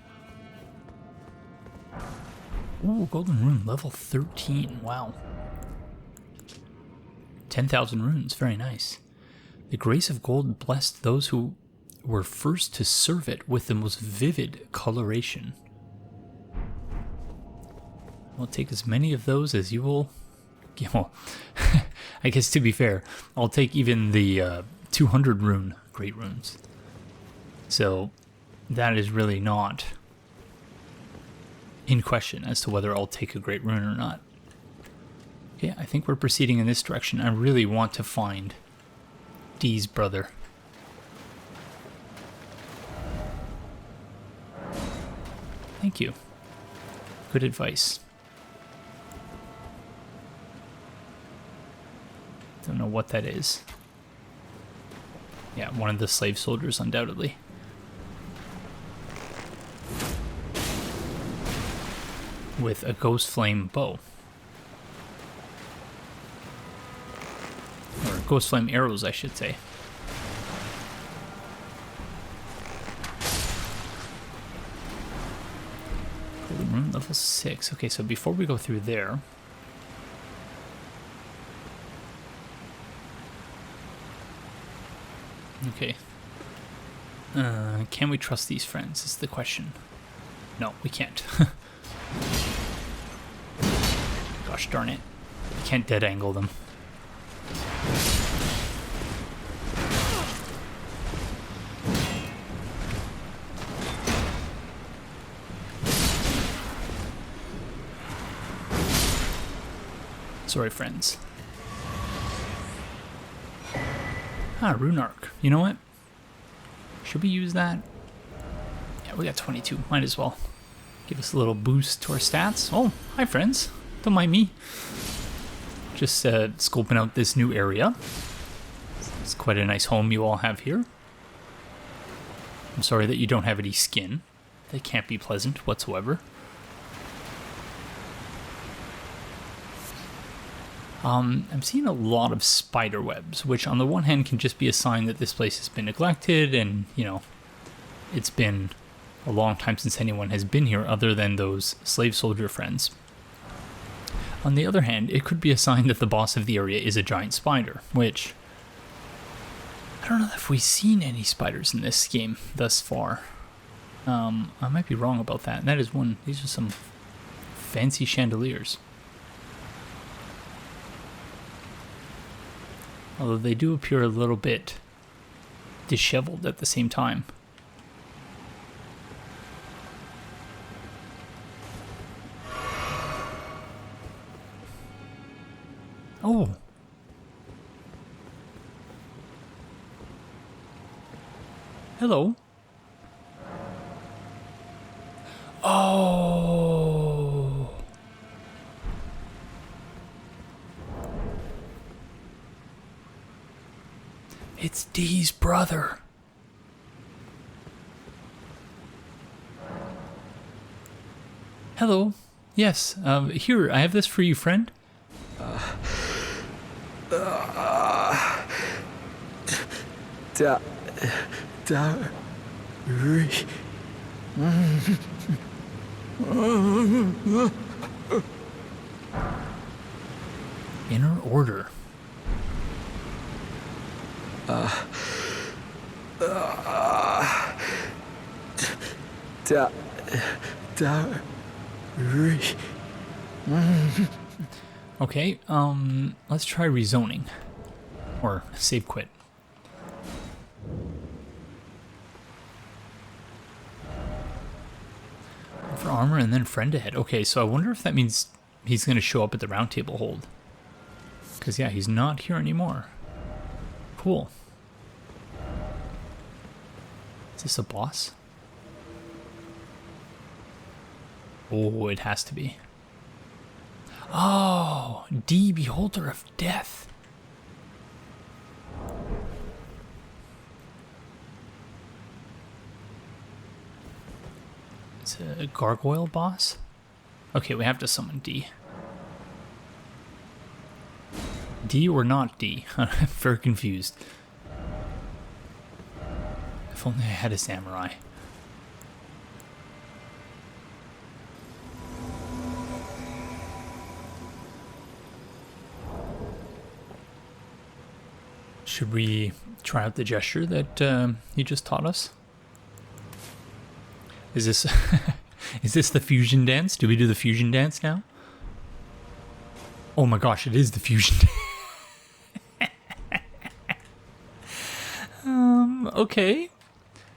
Ooh, Golden Rune, level 13, wow. 10,000 runes, very nice. The grace of gold blessed those who were first to serve it with the most vivid coloration. We'll take as many of those as you will... Well, I guess to be fair, I'll take even the 200 rune great runes. So that is really not in question as to whether I'll take a great rune or not. Okay, I think we're proceeding in this direction. I really want to find Dee's brother. Thank you. Good advice. Don't know what that is. Yeah, one of the slave soldiers, undoubtedly. With a ghost flame bow. Or ghost flame arrows, I should say. Golden Rune, level 6. Okay, so before we go through there... Okay. Can we trust these friends is the question. No, we can't. Gosh darn it. We can't dead angle them. Sorry, friends. Ah, Rune Arc. You know what? Should we use that? Yeah, we got 22. Might as well. Give us a little boost to our stats. Oh, hi, friends. Don't mind me. Just scoping out this new area. It's quite a nice home you all have here. I'm sorry that you don't have any skin. They can't be pleasant whatsoever. I'm seeing a lot of spider webs, which on the one hand can just be a sign that this place has been neglected and, you know, it's been a long time since anyone has been here other than those slave soldier friends. On the other hand, it could be a sign that the boss of the area is a giant spider, which... I don't know if we've seen any spiders in this game thus far. I might be wrong about that. That is one... These are some fancy chandeliers. Although they do appear a little bit disheveled at the same time. Oh! Hello. Oh! It's Dee's brother. Hello. Yes, here, I have this for you, friend. Inner Order. Okay, let's try rezoning. Or save quit. For armor and then friend ahead. Okay, so I wonder if that means he's going to show up at the Roundtable Hold. Because, yeah, he's not here anymore. Cool. Is this a boss? Oh, it has to be. Oh, Dee, Beholder of Death. It's a gargoyle boss? Okay, we have to summon Dee. Dee or not Dee? I'm very confused. If only I had a samurai. Should we try out the gesture that he just taught us? Is this is this the fusion dance? Do we do the fusion dance now? Oh my gosh, it is the fusion dance. Okay.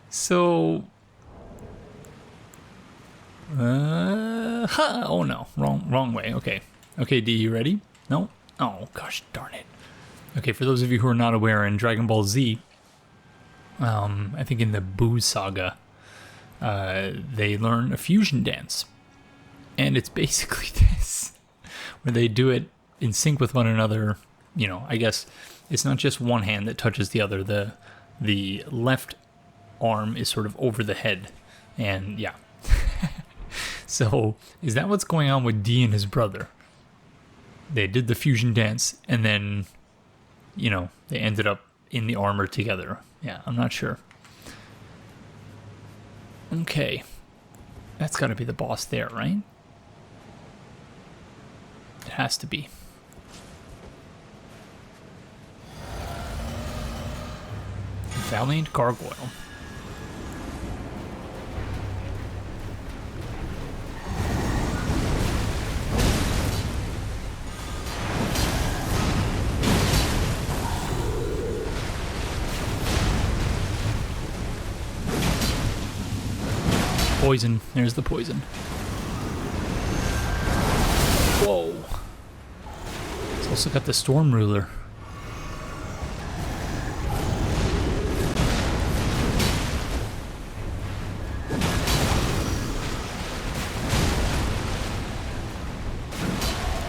So oh no, wrong way. Okay. Okay, D, you ready? No? Oh, gosh darn it. Okay, for those of you who are not aware, in Dragon Ball Z, I think in the Boo Saga, they learn a fusion dance. And it's basically this, where they do it in sync with one another. You know, I guess it's not just one hand that touches the other. The left arm is sort of over the head. And yeah. So, is that what's going on with D and his brother? They did the fusion dance, and then, you know, they ended up in the armor together. Yeah, I'm not sure. Okay. That's got to be the boss there, right? It has to be. Valiant Gargoyle. Poison. There's the poison. Whoa. It's also got the Storm Ruler.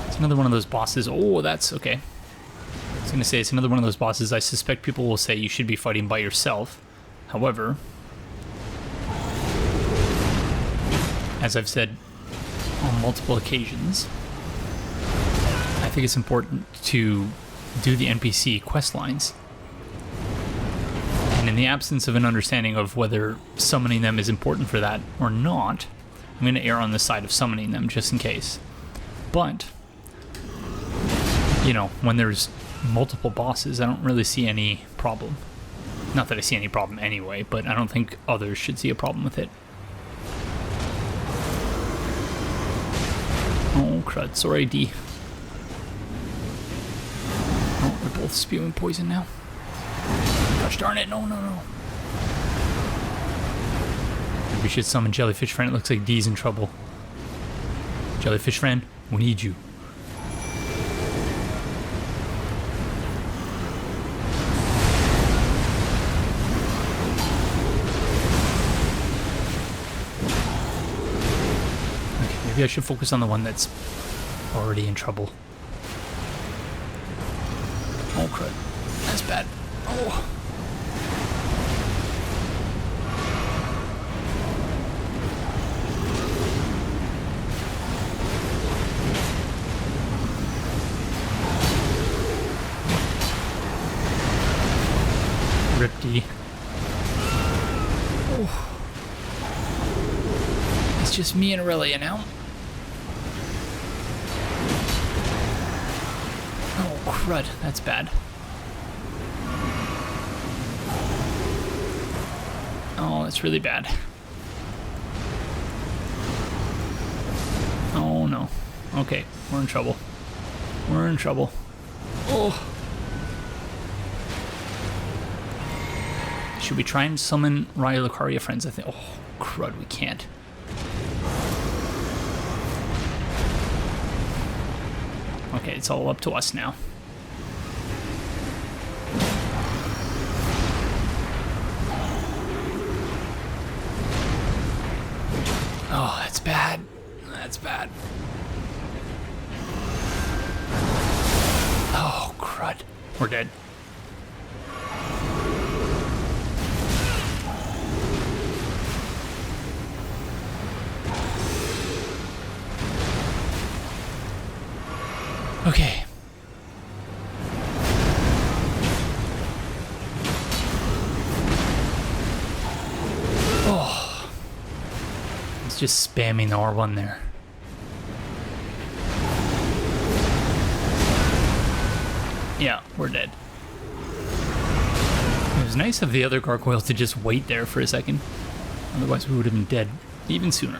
It's another one of those bosses. Oh, that's okay. I was going to say it's another one of those bosses I suspect people will say you should be fighting by yourself. However, as I've said on multiple occasions, I think it's important to do the NPC quest lines. And in the absence of an understanding of whether summoning them is important for that or not, I'm going to err on the side of summoning them just in case. But, you know, when there's multiple bosses, I don't really see any problem. Not that I see any problem anyway, but I don't think others should see a problem with it. Oh, crud. Sorry, D. Oh, they're both spewing poison now. Gosh darn it. No, no, no. We should summon Jellyfish Friend. It looks like D's in trouble. Jellyfish Friend, we need you. Maybe I should focus on the one that's already in trouble. Oh, crud. That's bad. Oh. Rip D. Oh. It's just me and Aurelia now. Crud, that's bad. Oh, that's really bad. Oh no. Okay, we're in trouble. We're in trouble. Oh. Should we try and summon Raya Lucaria friends? I think. Oh, crud, we can't. Okay, it's all up to us now. Oh, that's bad. That's bad. Oh, crud. We're dead. Okay. Oh. It's just spamming the R1 there. Yeah, we're dead. It was nice of the other gargoyle to just wait there for a second. Otherwise we would have been dead even sooner.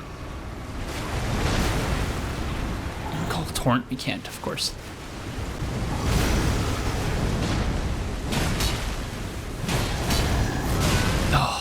Call Torrent, we can't, of course. Oh.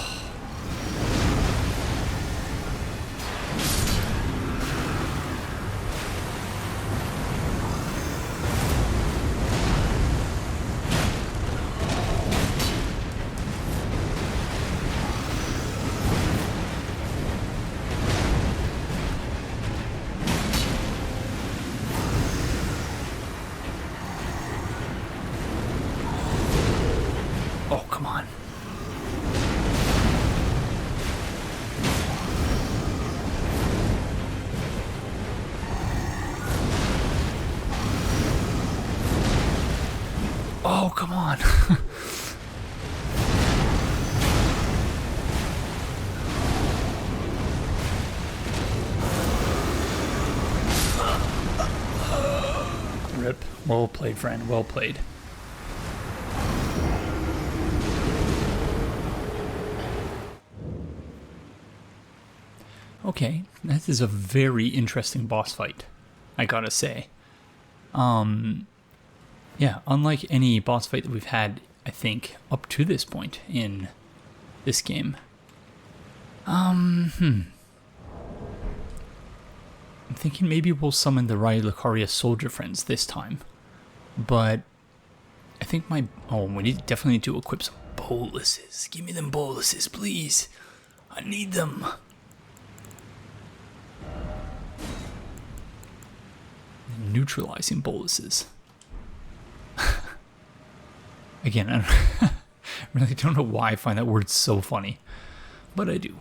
Well played, friend. Well played. Okay, this is a very interesting boss fight, I gotta say. Yeah, unlike any boss fight that we've had, I think, up to this point in this game. I'm thinking maybe we'll summon the Rhylucaria soldier friends this time. But I think we definitely need to equip some boluses. Give me them boluses, please. I need them. Neutralizing boluses. Again, I really don't know why I find that word so funny, but I do.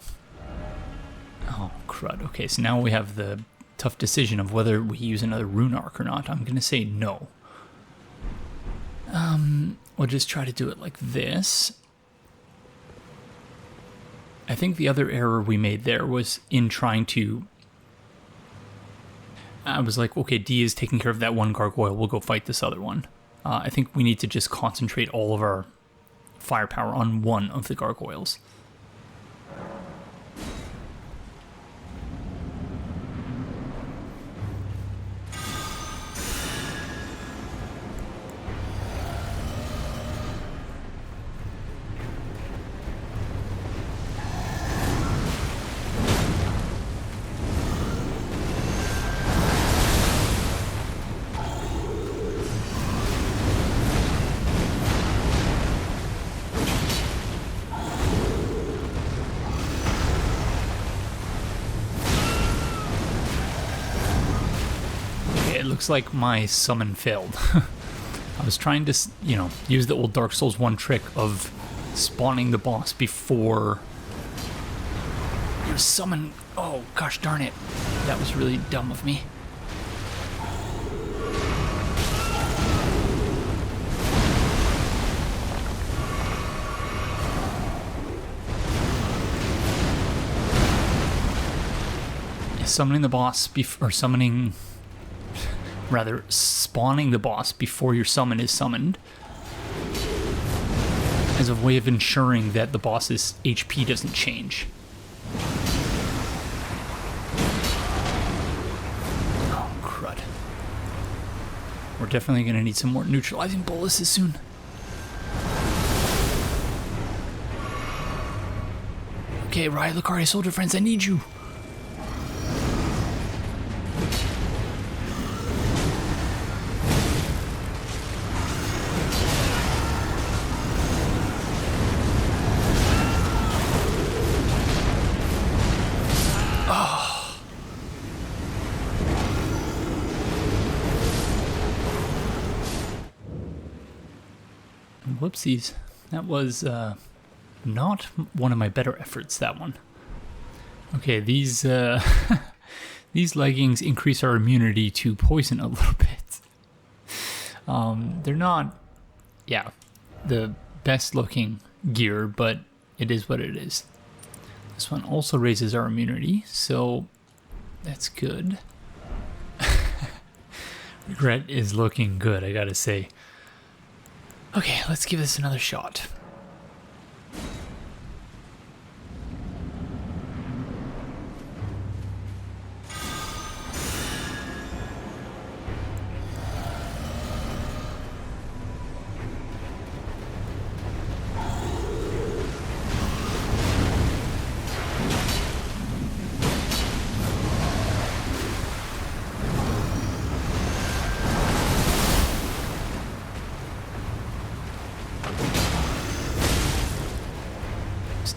Oh, crud. Okay, so now we have the tough decision of whether we use another rune arc or not. I'm going to say no. We'll just try to do it like this. I think the other error we made there was in trying to... I was like, okay, D is taking care of that one gargoyle. We'll go fight this other one. I think we need to just concentrate all of our firepower on one of the gargoyles. Looks like my summon failed. I was trying to, use the old Dark Souls 1 trick of spawning the boss before your summon. Oh, gosh darn it. That was really dumb of me. Summoning the boss spawning the boss before your summon is summoned as a way of ensuring that the boss's HP doesn't change. Oh, crud. We're definitely going to need some more neutralizing boluses soon. Okay, Rhylucaria soldier friends, I need you. Whoopsies. That was not one of my better efforts, that one. Okay, these these leggings increase our immunity to poison a little bit. They're not, the best looking gear, but it is what it is. This one also raises our immunity, so that's good. Regret is looking good, I gotta say. Okay, let's give this another shot.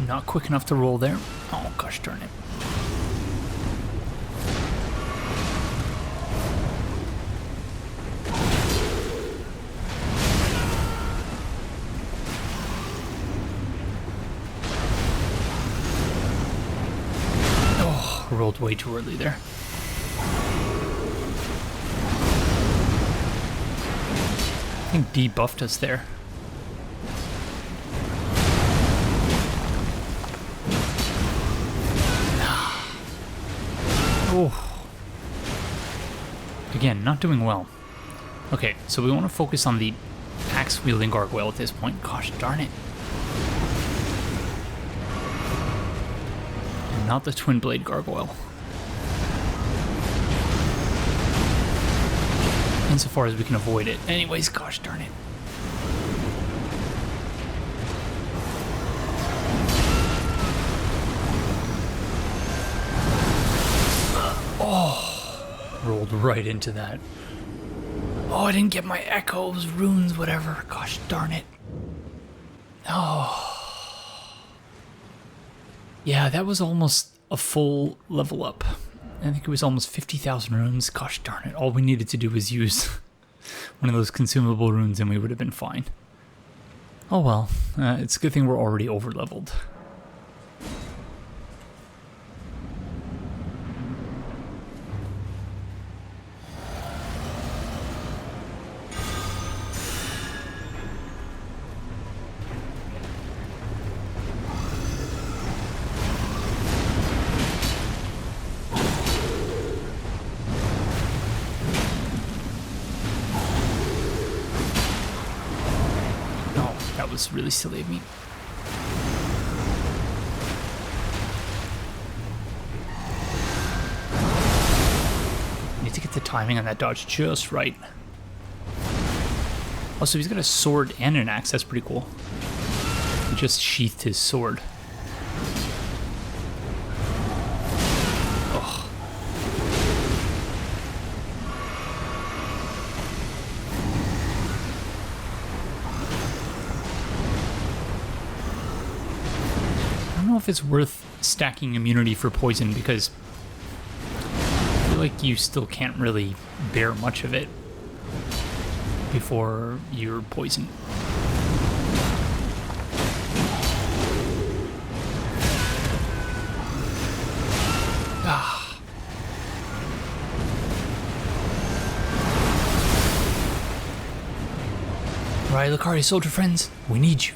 Not quick enough to roll there. Oh, gosh darn it. Oh, rolled way too early there. I think D buffed us there. Oh. Again, not doing well. Okay, so we want to focus on the axe-wielding gargoyle at this point. Gosh darn it. And not the twin blade gargoyle. Insofar as we can avoid it. Anyways, gosh darn it. Oh, rolled right into that. Oh, I didn't get my echoes, runes, whatever. Gosh darn it. Oh. Yeah, that was almost a full level up. I think it was almost 50,000 runes. Gosh darn it. All we needed to do was use one of those consumable runes and we would have been fine. Oh well, it's a good thing we're already over leveled. Was really silly of me. Need to get the timing on that dodge just right. Also, he's got a sword and an axe. That's pretty cool. He just sheathed his sword. Ugh. I don't know if it's worth stacking immunity for poison because I feel like you still can't really bear much of it before you're poisoned. Ah. Right, Lucari soldier friends, we need you.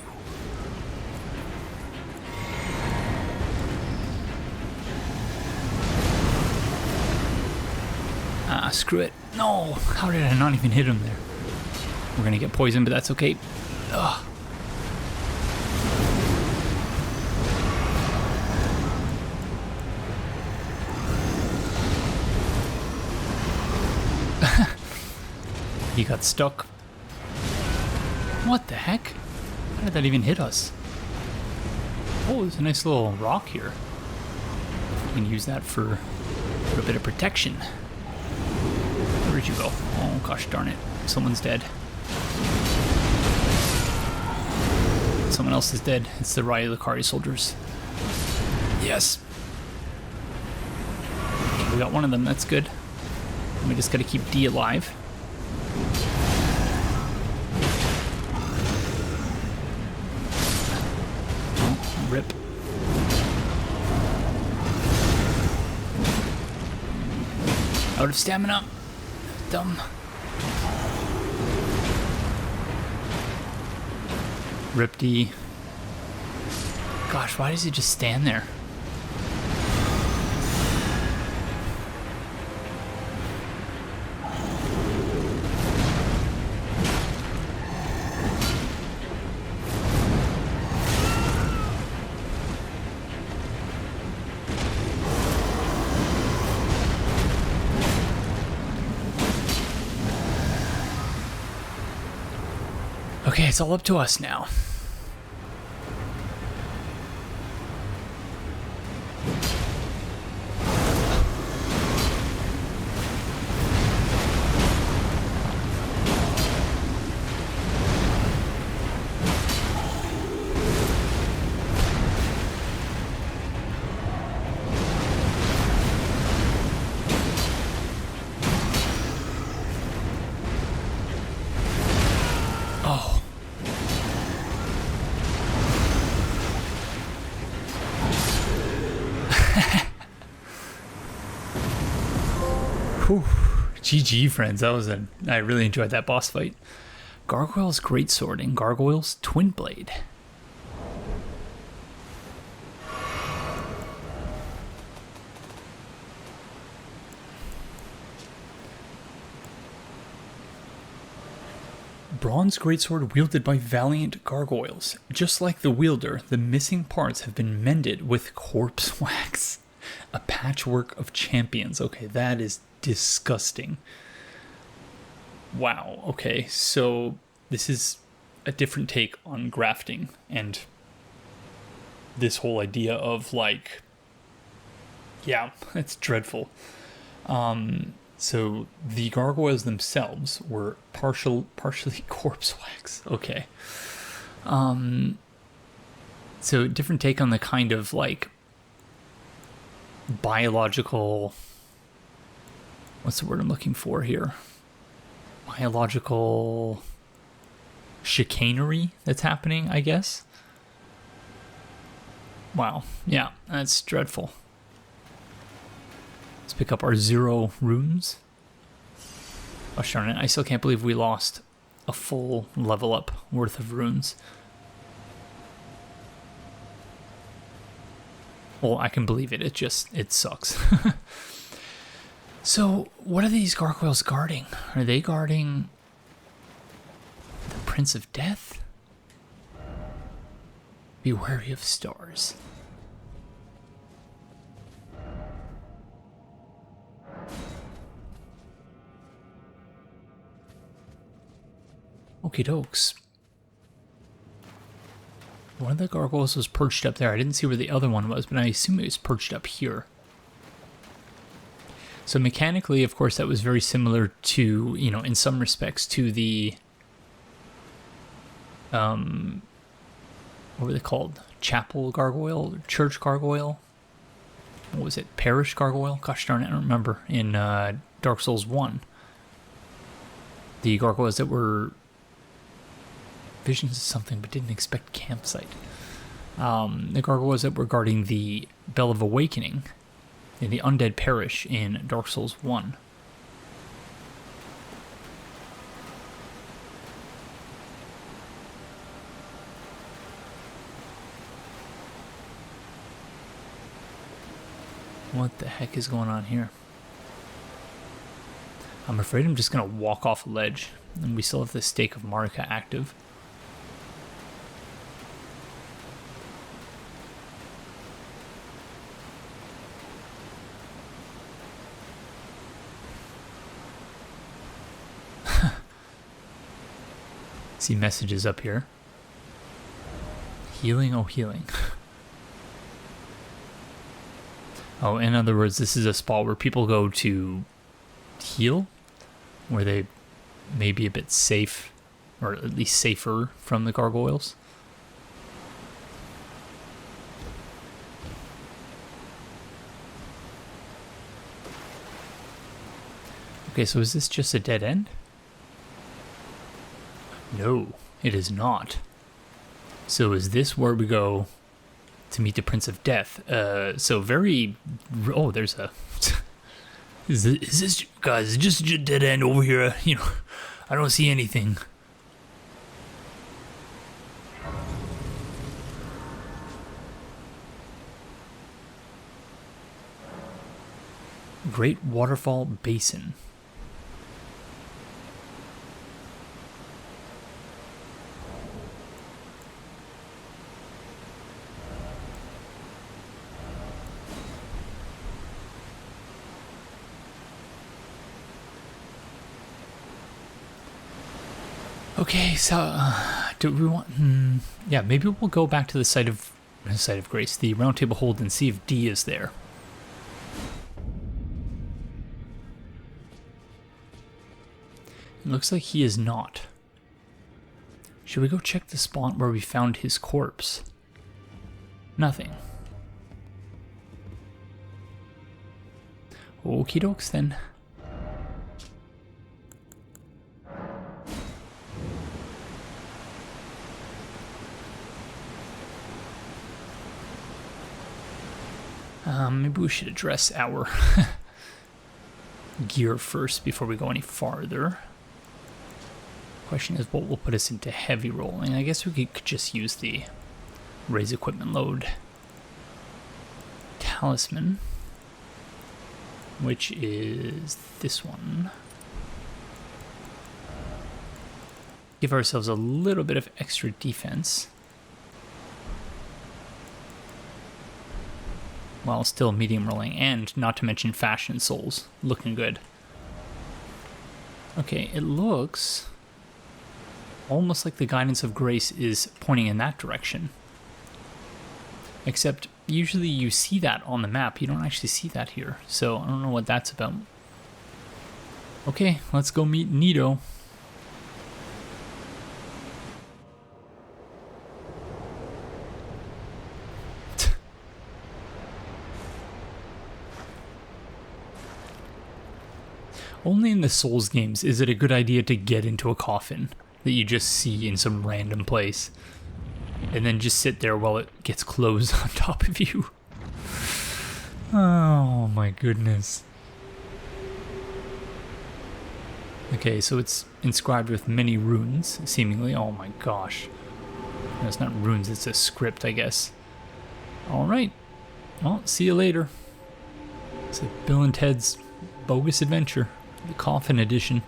Screw it. No! How did I not even hit him there? We're gonna get poisoned, but that's okay. Ugh. He got stuck. What the heck? How did that even hit us? Oh, there's a nice little rock here. We can use that for a little bit of protection. Where'd you go? Oh gosh darn it. Someone's dead. Someone else is dead. It's the Raya Lucari soldiers. Yes! We got one of them, that's good. We just gotta keep D alive. Oh, rip. Out of stamina. Dumb. Rip D. Gosh, why does he just stand there? Okay, it's all up to us now. Whew. GG, friends. I really enjoyed that boss fight. Gargoyle's Greatsword and Gargoyle's Twin Blade. bronze greatsword wielded by Valiant Gargoyles. Just like the wielder, the missing parts have been mended with corpse wax. A patchwork of champions. Okay, that is disgusting. Wow, okay, so this is a different take on grafting and this whole idea of like, yeah, it's dreadful. So the gargoyles themselves were partially corpse wax. Okay. So different take on the kind of like biological, what's the word I'm looking for here? Biological chicanery that's happening, I guess. Wow. Yeah, that's dreadful. Let's pick up our 0 runes. Oh, darn it. I still can't believe we lost a full level up worth of runes. Well, I can believe it. It sucks. So, what are these gargoyles guarding? Are they guarding the Prince of Death? Be wary of stars. Okie dokes. One of the gargoyles was perched up there. I didn't see where the other one was, but I assume it was perched up here. So mechanically, of course, that was very similar to, you know, in some respects to the, what were they called? Chapel gargoyle? Church gargoyle? What was it? Parish gargoyle? Gosh darn it, I don't remember. In Dark Souls 1. The gargoyles that were visions of something but didn't expect campsite. The gargoyles that were guarding the Bell of Awakening in the Undead Parish in Dark Souls 1. What the heck is going on here? I'm afraid I'm just going to walk off a ledge, and we still have the Stake of Marika active. See messages up here. Healing, oh healing. Oh, in other words, this is a spot where people go to heal, where they may be a bit safe, or at least safer from the gargoyles. Okay, so is this just a dead end? No, it is not. So is this where we go to meet the Prince of Death? So very... Oh, there's a... Is this... Guys, just a dead end over here. You know, I don't see anything. Great Waterfall Basin. Okay, so do we want? Yeah, maybe we'll go back to the site of grace, the Roundtable Hold, and see if D is there. It looks like he is not. Should we go check the spot where we found his corpse? Nothing. Okie dokes then. Maybe we should address our gear first before we go any farther. Question is, what will put us into heavy rolling? I guess we could just use the raise equipment load talisman, which is this one. Give ourselves a little bit of extra defense, while still medium rolling, and not to mention Fashion Souls. Looking good. Okay, it looks almost like the Guidance of Grace is pointing in that direction. Except, usually you see that on the map. You don't actually see that here. So, I don't know what that's about. Okay, let's go meet Nito. Only in the Souls games is it a good idea to get into a coffin that you just see in some random place and then just sit there while it gets closed on top of you. Oh my goodness. Okay, so it's inscribed with many runes, seemingly. Oh my gosh. No, it's not runes, it's a script, I guess. Alright. Well, see you later. It's like Bill and Ted's Bogus Adventure. The Coffin Edition.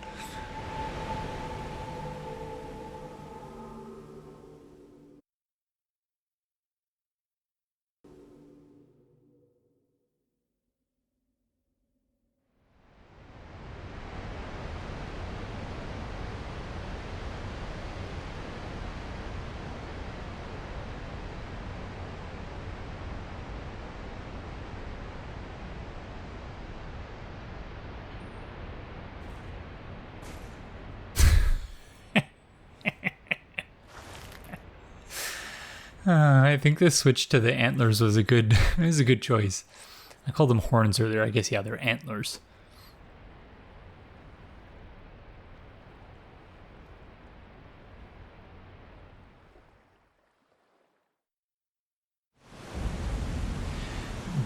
I think the switch to the antlers was a good choice. I called them horns earlier. I guess, yeah, they're antlers.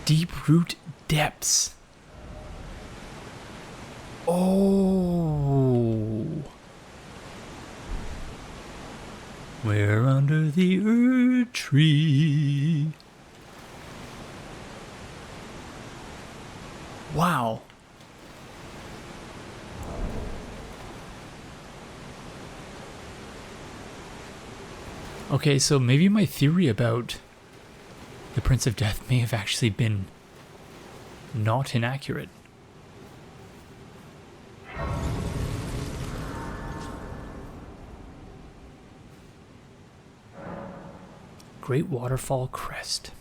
Deeproot depths. Oh. We're under the Erd tree. Wow. Okay, so maybe my theory about the Prince of Death may have actually been not inaccurate. Great Waterfall Crest.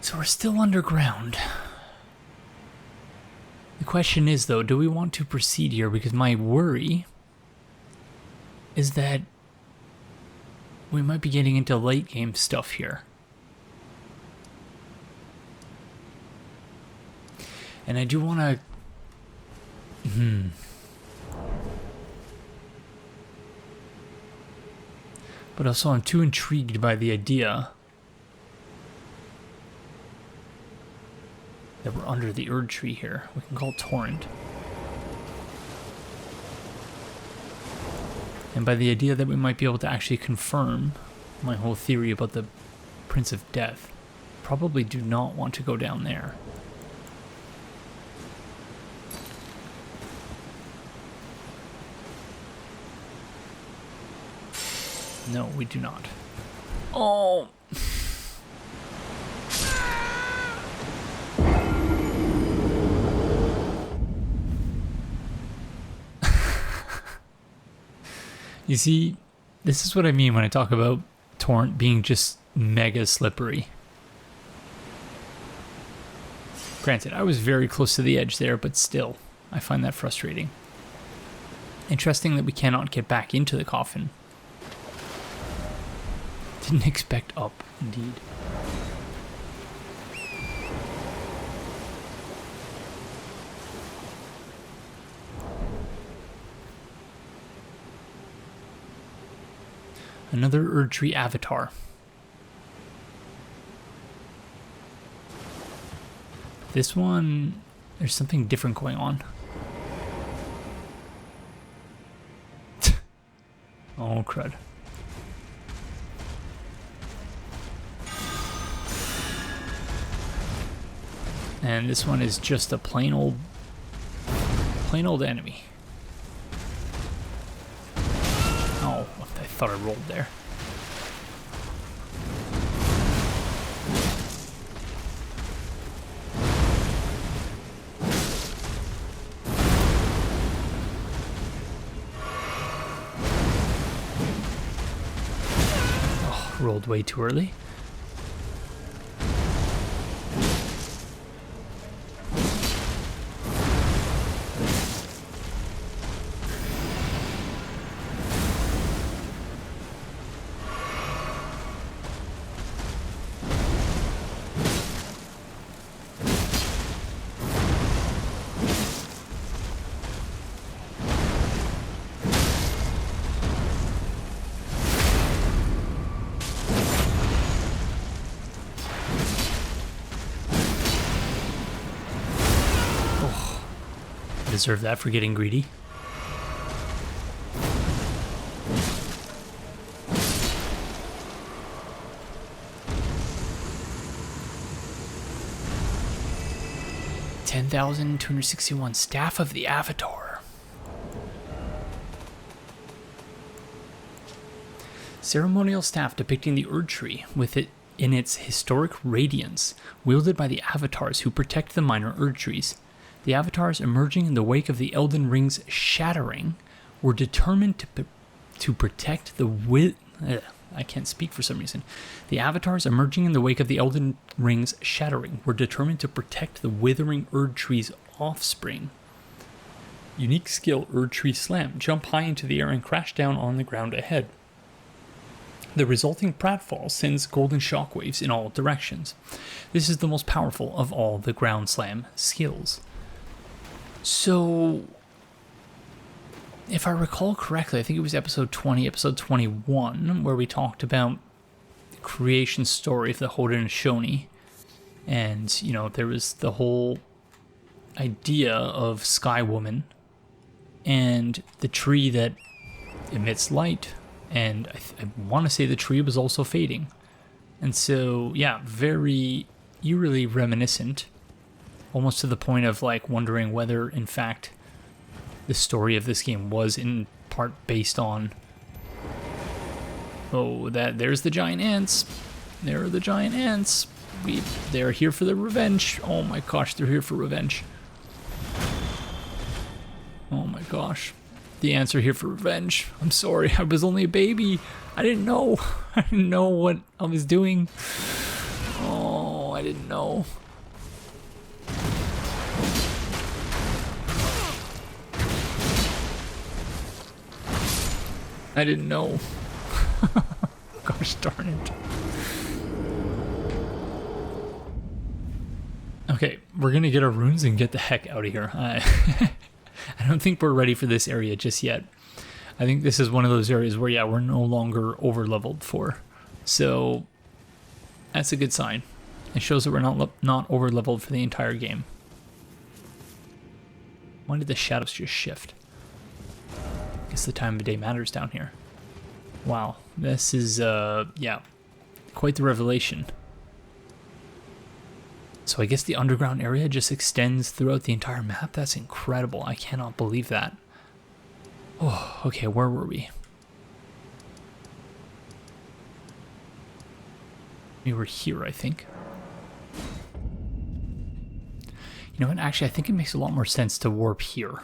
So we're still underground. The question is, though, do we want to proceed here? Because my worry is that we might be getting into late game stuff here. And I do want to... But also I'm too intrigued by the idea that we're under the Erd tree here. We can call Torrent. And by the idea that we might be able to actually confirm my whole theory about the Prince of Death. Probably do not want to go down there. No, we do not. Oh! You see, this is what I mean when I talk about Torrent being just mega slippery. Granted, I was very close to the edge there, but still, I find that frustrating. Interesting that we cannot get back into the coffin. Didn't expect up, indeed. Another Erdtree avatar. This one, there's something different going on. Oh, crud. And this one is just a plain old enemy. Oh, I thought I rolled there. Oh, rolled way too early. Deserve that for getting greedy. $10,261 Staff of the Avatar. Ceremonial staff depicting the Erd Tree with it in its historic radiance, wielded by the avatars who protect the minor Erd Trees. The avatars emerging in the wake of the Elden Ring's shattering were determined to protect the I can't speak for some reason. The avatars emerging in the wake of the Elden Ring's shattering were determined to protect the withering Erd Tree's offspring. Unique skill Erd Tree Slam. Jump high into the air and crash down on the ground ahead. The resulting pratfall sends golden shockwaves in all directions. This is the most powerful of all the ground slam skills. So, if I recall correctly, I think it was episode 20, episode 21, where we talked about the creation story of the Haudenosaunee. And, you know, there was the whole idea of Sky Woman and the tree that emits light. And I want to say the tree was also fading. And so, yeah, very eerily reminiscent. Almost to the point of like wondering whether, in fact, the story of this game was in part based on. Oh, there's the giant ants. There are the giant ants. They're here for the revenge. Oh my gosh, they're here for revenge. Oh my gosh, the ants are here for revenge. I'm sorry, I was only a baby. I didn't know. I didn't know what I was doing. Oh, I didn't know. I didn't know. Gosh darn it. Okay, we're gonna get our runes and get the heck out of here. I don't think we're ready for this area just yet. I think this is one of those areas where, yeah, we're no longer over-leveled for. So, that's a good sign. It shows that we're not over-leveled for the entire game. Why did the shadows just shift? I guess the time of day matters down here. Wow, this is, yeah, quite the revelation. So I guess the underground area just extends throughout the entire map? That's incredible. I cannot believe that. Oh, okay, where were we? We were here, I think. You know what, actually, I think it makes a lot more sense to warp here.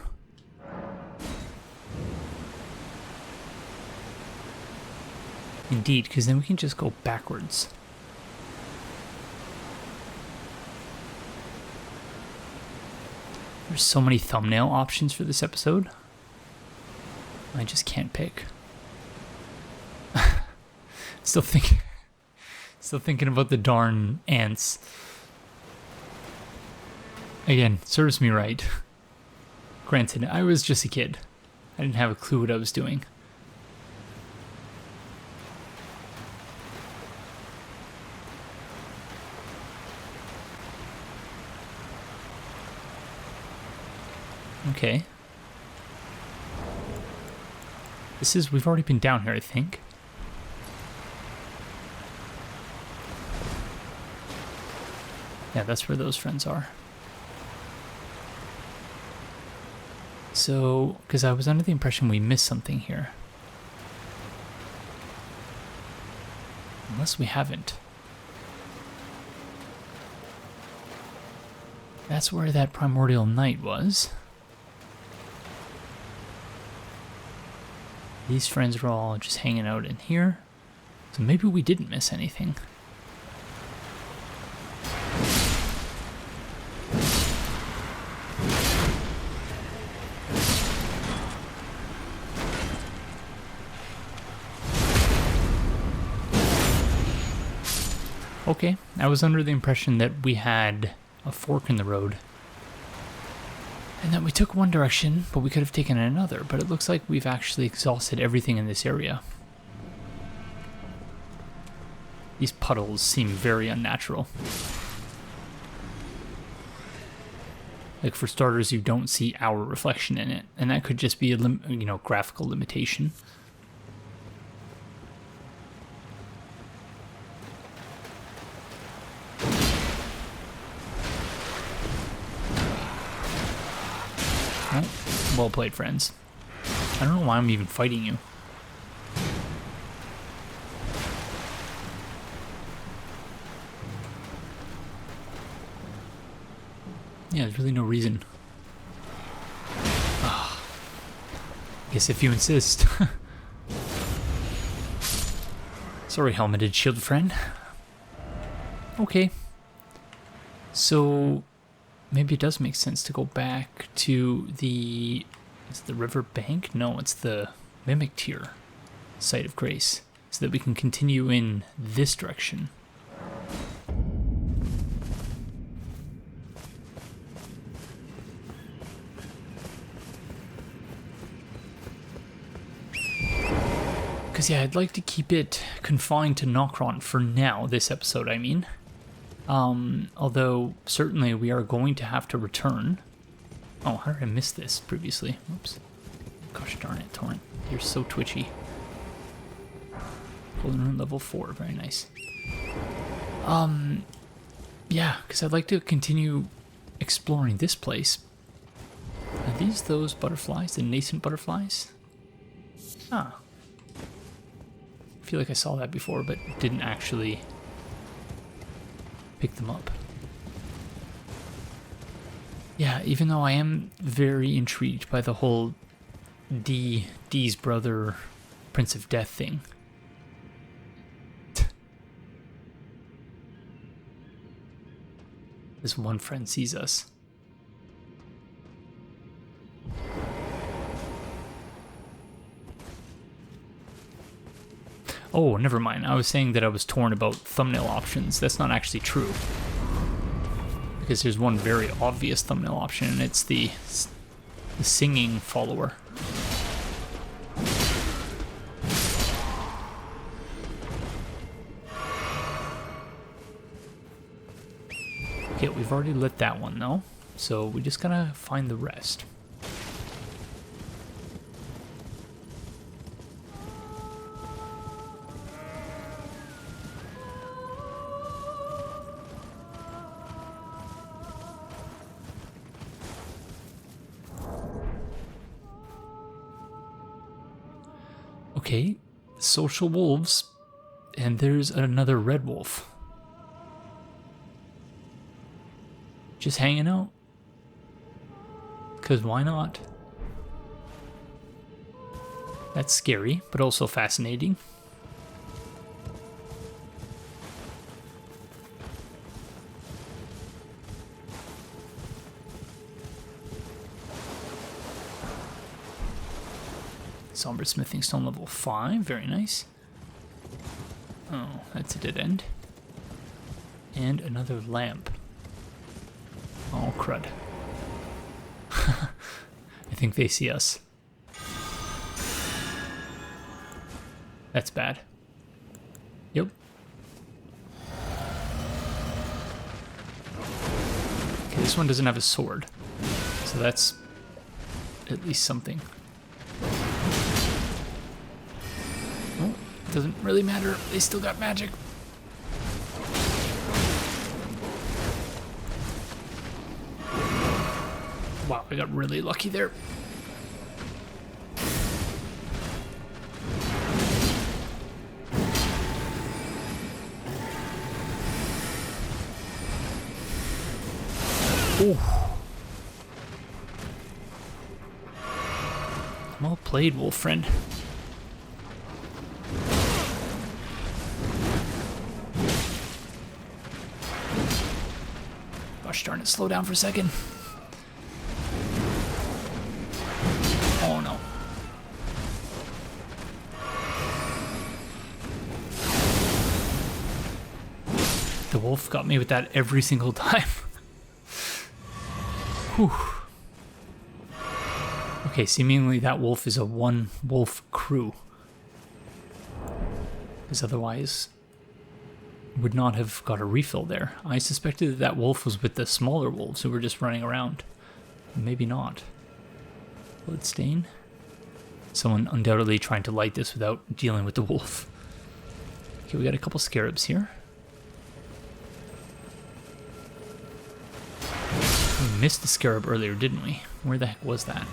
Indeed, because then we can just go backwards. There's so many thumbnail options for this episode. I just can't pick. Still thinking about the darn ants. Again, serves me right. Granted, I was just a kid. I didn't have a clue what I was doing. Okay. We've already been down here, I think. Yeah, that's where those friends are. So, because I was under the impression we missed something here. Unless we haven't. That's where that primordial night was. These friends are all just hanging out in here. So maybe we didn't miss anything. Okay, I was under the impression that we had a fork in the road. And that we took one direction, but we could have taken another. But it looks like we've actually exhausted everything in this area. These puddles seem very unnatural. Like, for starters, you don't see our reflection in it. And that could just be a graphical limitation. Well played, friends. I don't know why I'm even fighting you. Yeah, there's really no reason. Oh, guess if you insist. Sorry, helmeted shield friend. Okay. So maybe it does make sense to go back to the... Is it the river bank? No, it's the Mimic Tier site of grace, so that we can continue in this direction. Because, yeah, I'd like to keep it confined to Nokron for now, this episode, I mean. Although, certainly, we are going to have to return. Oh, how did I miss this previously? Oops. Gosh darn it, Torrent. You're so twitchy. Golden Rune level 4, very nice. Yeah, because I'd like to continue exploring this place. Are these those butterflies, the nascent butterflies? Ah. I feel like I saw that before, but didn't actually pick them up. Yeah, even though I am very intrigued by the whole Dee's brother, Prince of Death thing. This one friend sees us. Oh, never mind. I was saying that I was torn about thumbnail options. That's not actually true. Because there's one very obvious thumbnail option, and it's the singing follower. Okay, we've already lit that one though, so we just gotta find the rest. Okay, social wolves, and there's another red wolf. Just hanging out. 'Cause why not? That's scary, but also fascinating. Somber Smithing Stone level 5, very nice. Oh, that's a dead end. And another lamp. Oh, crud. I think they see us. That's bad. Yep. Okay, this one doesn't have a sword, so that's at least something. Oh, doesn't really matter. They still got magic. Wow, I got really lucky there. Oh. Well played, wolf friend. Gosh darn it, slow down for a second. Oh no. The wolf got me with that every single time. Whew. Okay, seemingly that wolf is a one wolf crew. Because otherwise would not have got a refill there. I suspected that that wolf was with the smaller wolves who were just running around. Maybe not. Bloodstain. Someone undoubtedly trying to light this without dealing with the wolf. Okay, we got a couple scarabs here. We missed the scarab earlier, didn't we? Where the heck was that?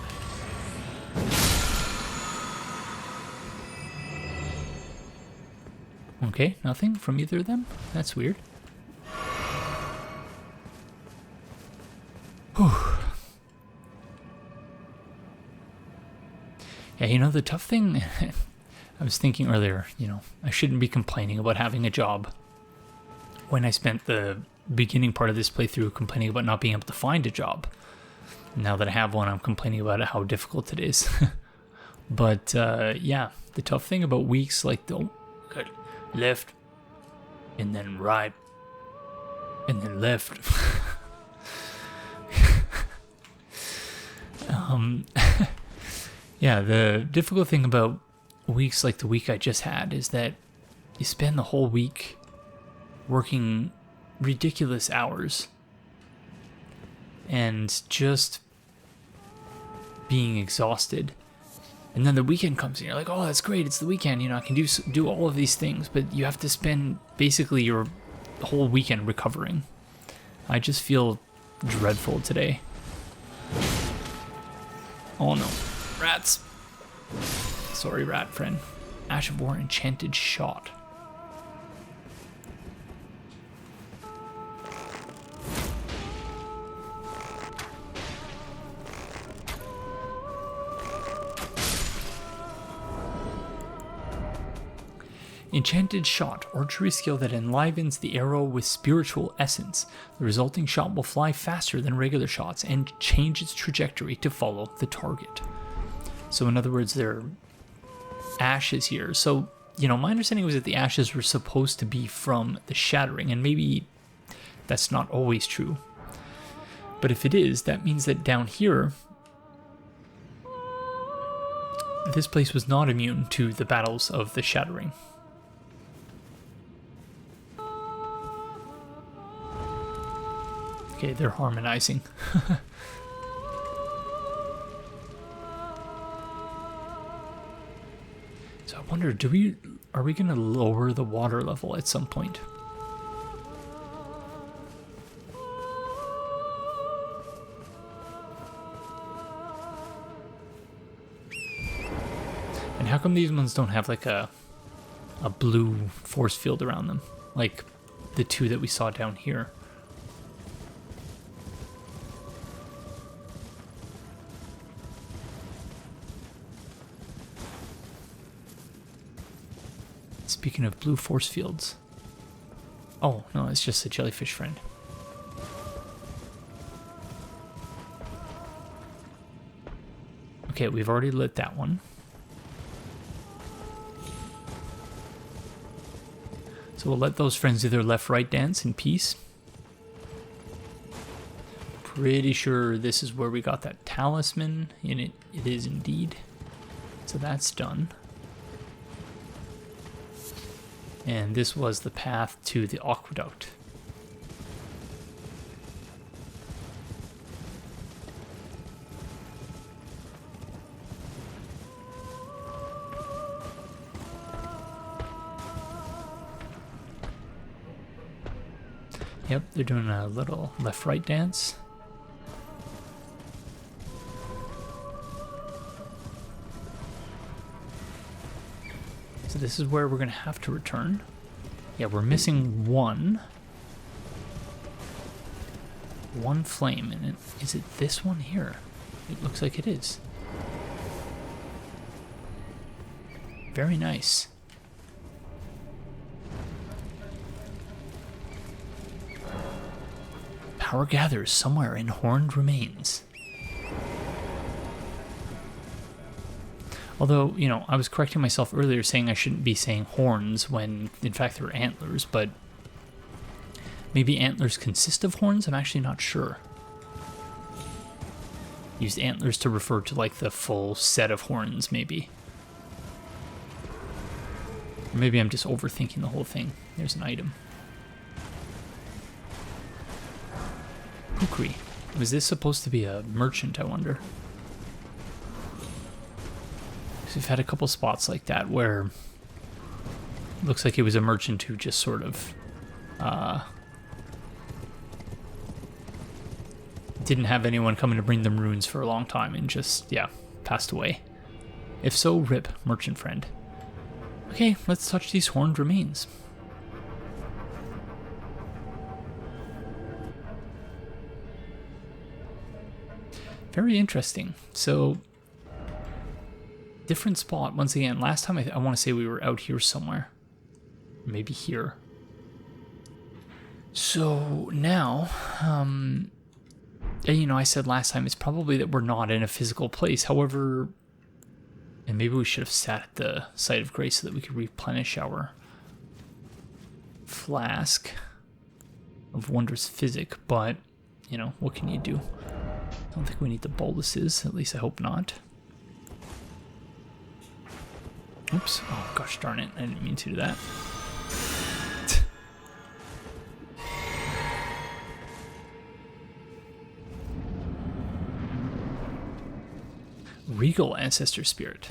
Okay, nothing from either of them? That's weird. Whew. Yeah, you know, the tough thing, I was thinking earlier, you know, I shouldn't be complaining about having a job when I spent the beginning part of this playthrough complaining about not being able to find a job. Now that I have one, I'm complaining about how difficult it is. But, yeah, the tough thing about weeks like the left, and then right, and then left. Yeah, the difficult thing about weeks like the week I just had is that you spend the whole week working ridiculous hours and just being exhausted. And then the weekend comes and you're like, oh, that's great, it's the weekend, you know, I can do all of these things, but you have to spend basically your whole weekend recovering. I just feel dreadful today. Oh no, rats. Sorry, rat friend. Ash of War Enchanted Shot. Enchanted Shot, archery skill that enlivens the arrow with spiritual essence. The resulting shot will fly faster than regular shots and change its trajectory to follow the target. So in other words, there are ashes here. So, you know, my understanding was that the ashes were supposed to be from the shattering, and maybe that's not always true. But if it is, that means that down here, this place was not immune to the battles of the shattering. Okay, they're harmonizing. So I wonder, are we gonna lower the water level at some point? And how come these ones don't have like a blue force field around them, like the two that we saw down here? Speaking of blue force fields. Oh, no, it's just a jellyfish friend. Okay, we've already lit that one. So we'll let those friends do their left-right dance in peace. Pretty sure this is where we got that talisman, and it is indeed. So that's done. And this was the path to the aqueduct. Yep, they're doing a little left-right dance. So this is where we're going to have to return. Yeah, we're missing one. One flame, and is it this one here? It looks like it is. Very nice. Power gathers somewhere in horned remains. Although, you know, I was correcting myself earlier saying I shouldn't be saying horns when in fact they're antlers, but maybe antlers consist of horns? I'm actually not sure. Used antlers to refer to like the full set of horns, maybe. Or maybe I'm just overthinking the whole thing. There's an item. Kukri. Was this supposed to be a merchant, I wonder? Because we've had a couple spots like that where it looks like it was a merchant who just sort of didn't have anyone coming to bring them runes for a long time and just, yeah, passed away. If so, rip, merchant friend. Okay, let's touch these horned remains. Very interesting. So, different spot. Once again, last time I want to say we were out here somewhere. Maybe here. So, now, you know, I said last time it's probably that we're not in a physical place. However, and maybe we should have sat at the site of grace so that we could replenish our flask of wondrous physic. But, you know, what can you do? I don't think we need the boluses, at least I hope not. Oops. Oh, gosh darn it. I didn't mean to do that. Regal Ancestor Spirit.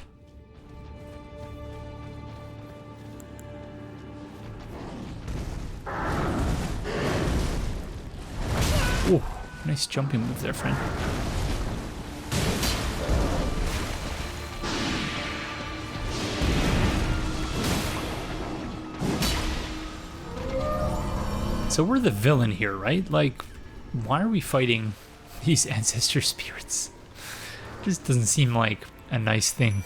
Ooh, nice jumping move there, friend. So we're the villain here, right? Like, why are we fighting these ancestor spirits? Just doesn't seem like a nice thing.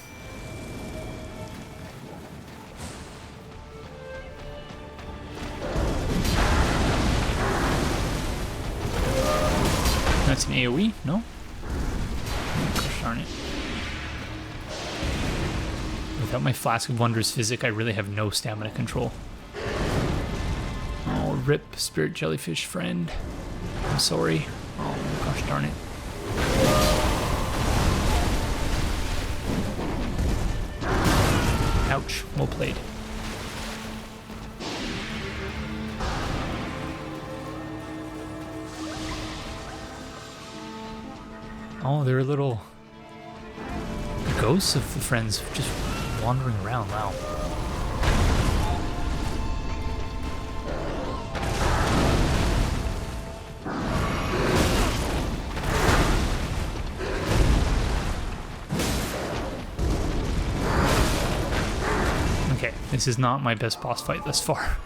That's an AoE? No? Gosh darn it. Without my Flask of Wondrous Physic, I really have no stamina control. Oh, rip, spirit jellyfish friend. I'm sorry. Oh, gosh darn it. Ouch, well played. Oh, they're little ghosts of the friends just wandering around. Wow. Okay, this is not my best boss fight thus far.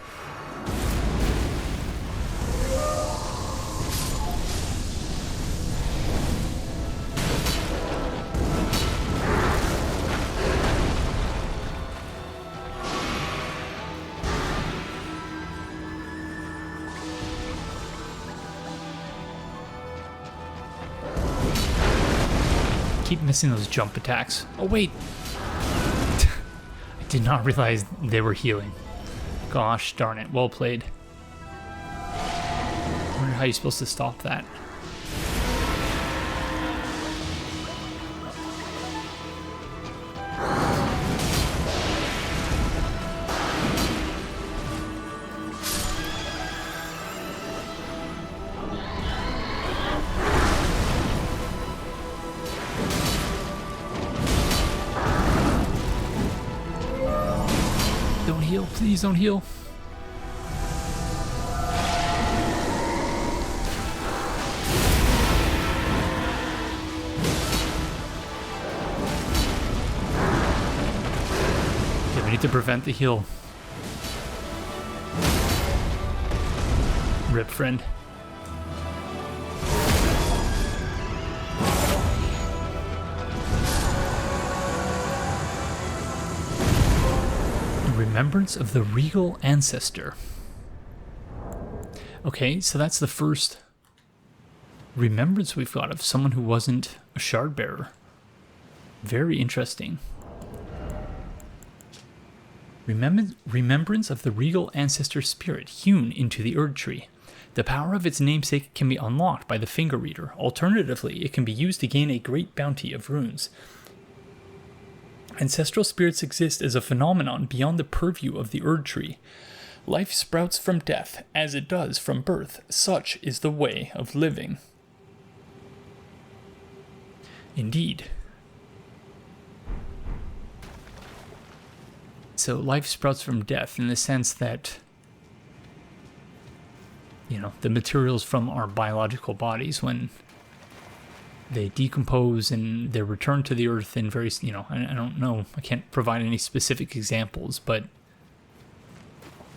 Keep missing those jump attacks. Oh wait! I did not realize they were healing. Gosh darn it, well played. I wonder how you're supposed to stop that. Please don't heal. Okay, we need to prevent the heal. Rip, friend. Remembrance of the Regal Ancestor. Okay, so that's the first remembrance we've got of someone who wasn't a shard bearer. Very interesting. Remembrance of the Regal Ancestor Spirit hewn into the Erd Tree. The power of its namesake can be unlocked by the Finger Reader. Alternatively, it can be used to gain a great bounty of runes. Ancestral spirits exist as a phenomenon beyond the purview of the Erd Tree. Life sprouts from death, as it does from birth. Such is the way of living. Indeed. So life sprouts from death in the sense that, you know, the materials from our biological bodies, when they decompose and they're returned to the earth in various, you know, I don't know, I can't provide any specific examples, but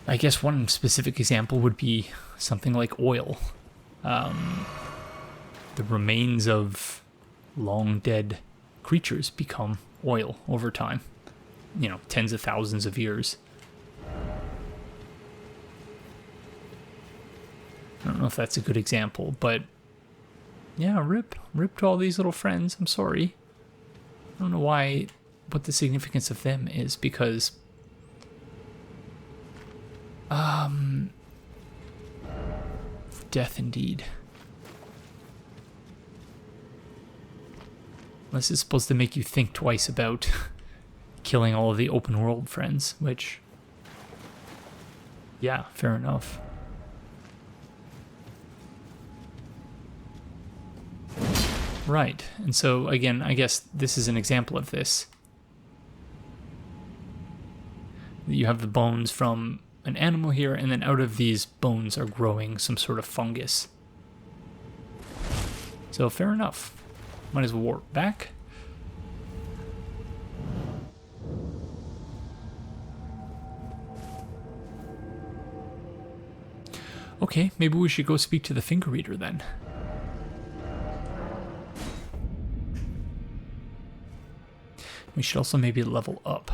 I guess one specific example would be something like oil. The remains of long dead creatures become oil over time, you know, tens of thousands of years. I don't know if that's a good example, but yeah, rip to all these little friends. I'm sorry. I don't know what the significance of them is, because death indeed. This is supposed to make you think twice about killing all of the open world friends, which, yeah, fair enough. Right, and so again, I guess this is an example of this. You have the bones from an animal here, and then out of these bones are growing some sort of fungus. So fair enough. Might as well warp back. Okay, maybe we should go speak to the Finger Reader then. We should also maybe level up.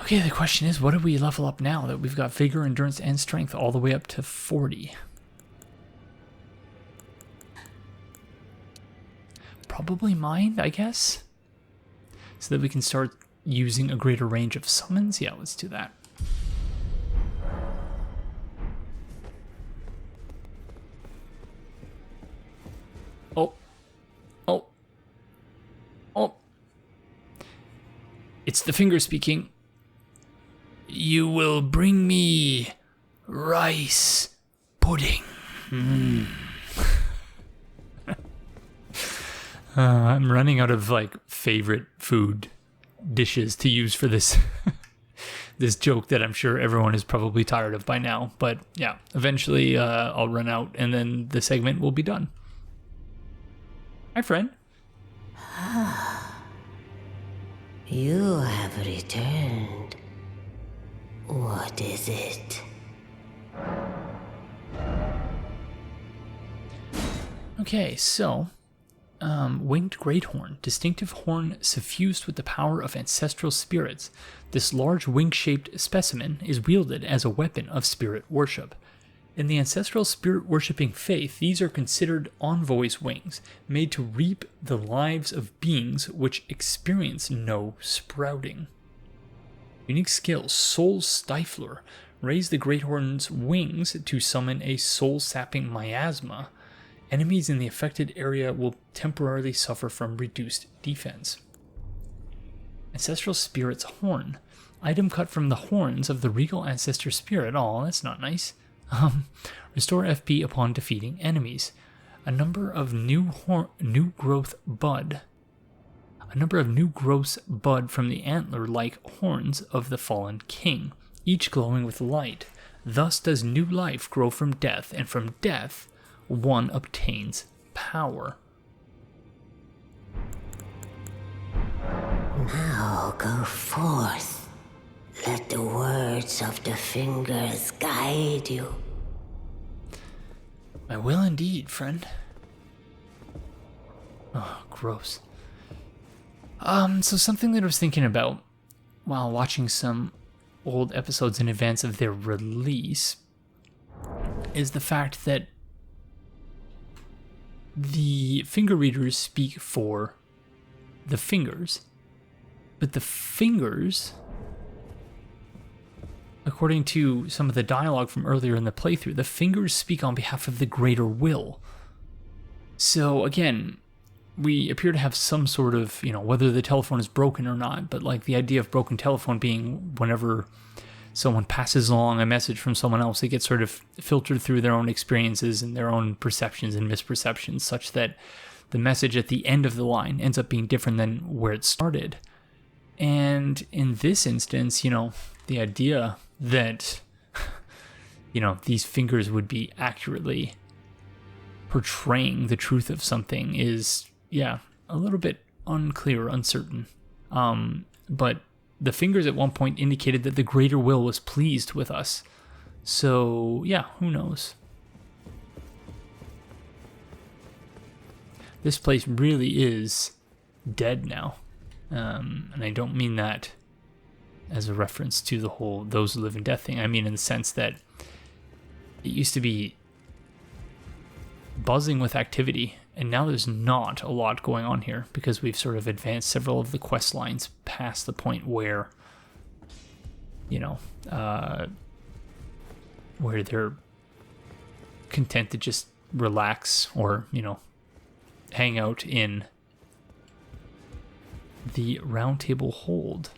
Okay, the question is, what do we level up now that we've got Vigor, Endurance, and Strength all the way up to 40? Probably Mind, I guess? So that we can start using a greater range of summons? Yeah, let's do that. Oh. It's the Finger speaking. You will bring me rice pudding. I'm running out of like favorite food dishes to use for this this joke that I'm sure everyone is probably tired of by now. But yeah, eventually I'll run out and then the segment will be done. Hi, friend. You have returned. What is it? Okay, so winged great horn, distinctive horn suffused with the power of ancestral spirits. This large wing-shaped specimen is wielded as a weapon of spirit worship. In the ancestral spirit worshipping faith, these are considered envoys' wings, made to reap the lives of beings which experience no sprouting. Unique skill, Soul Stifler. Raise the Great Horn's wings to summon a soul-sapping miasma. Enemies in the affected area will temporarily suffer from reduced defense. Ancestral Spirit's Horn. Item cut from the horns of the Regal Ancestor Spirit. Oh, that's not nice. Restore FP upon defeating enemies. A number of new growth bud from the antler-like horns of the fallen king, each glowing with light. Thus does new life grow from death, and from death one obtains power. Now go forth. Let the words of the fingers guide you. I will indeed, friend. Oh, gross. So something that I was thinking about while watching some old episodes in advance of their release is the fact that the finger readers speak for the fingers, but the fingers, according to some of the dialogue from earlier in the playthrough, the fingers speak on behalf of the greater will. So again, we appear to have some sort of, whether the telephone is broken or not, but like the idea of broken telephone being whenever someone passes along a message from someone else, it gets sort of filtered through their own experiences and their own perceptions and misperceptions, such that the message at the end of the line ends up being different than where it started. And in this instance, the idea that, these fingers would be accurately portraying the truth of something is, a little bit unclear, uncertain. But the fingers at one point indicated that the greater will was pleased with us. So, who knows? This place really is dead now. And I don't mean that as a reference to the whole those who live in death thing. I mean in the sense that it used to be buzzing with activity, and now there's not a lot going on here because we've sort of advanced several of the quest lines past the point where, where they're content to just relax or, hang out in the Roundtable Hold,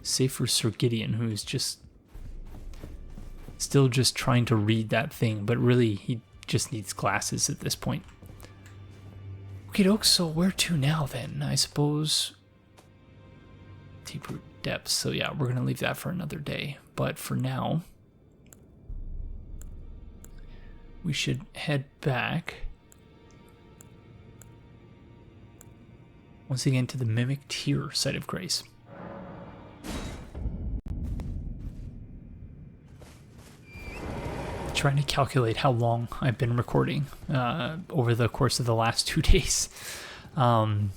save for Sir Gideon, who's still just trying to read that thing, but really he just needs glasses at this point. Okay, doke, so where to now then? I suppose Deeproot Depths. So yeah, we're gonna leave that for another day. But for now, we should head back once again to the Mimic Tier Site of Grace. Trying to calculate how long I've been recording over the course of the last 2 days. Because,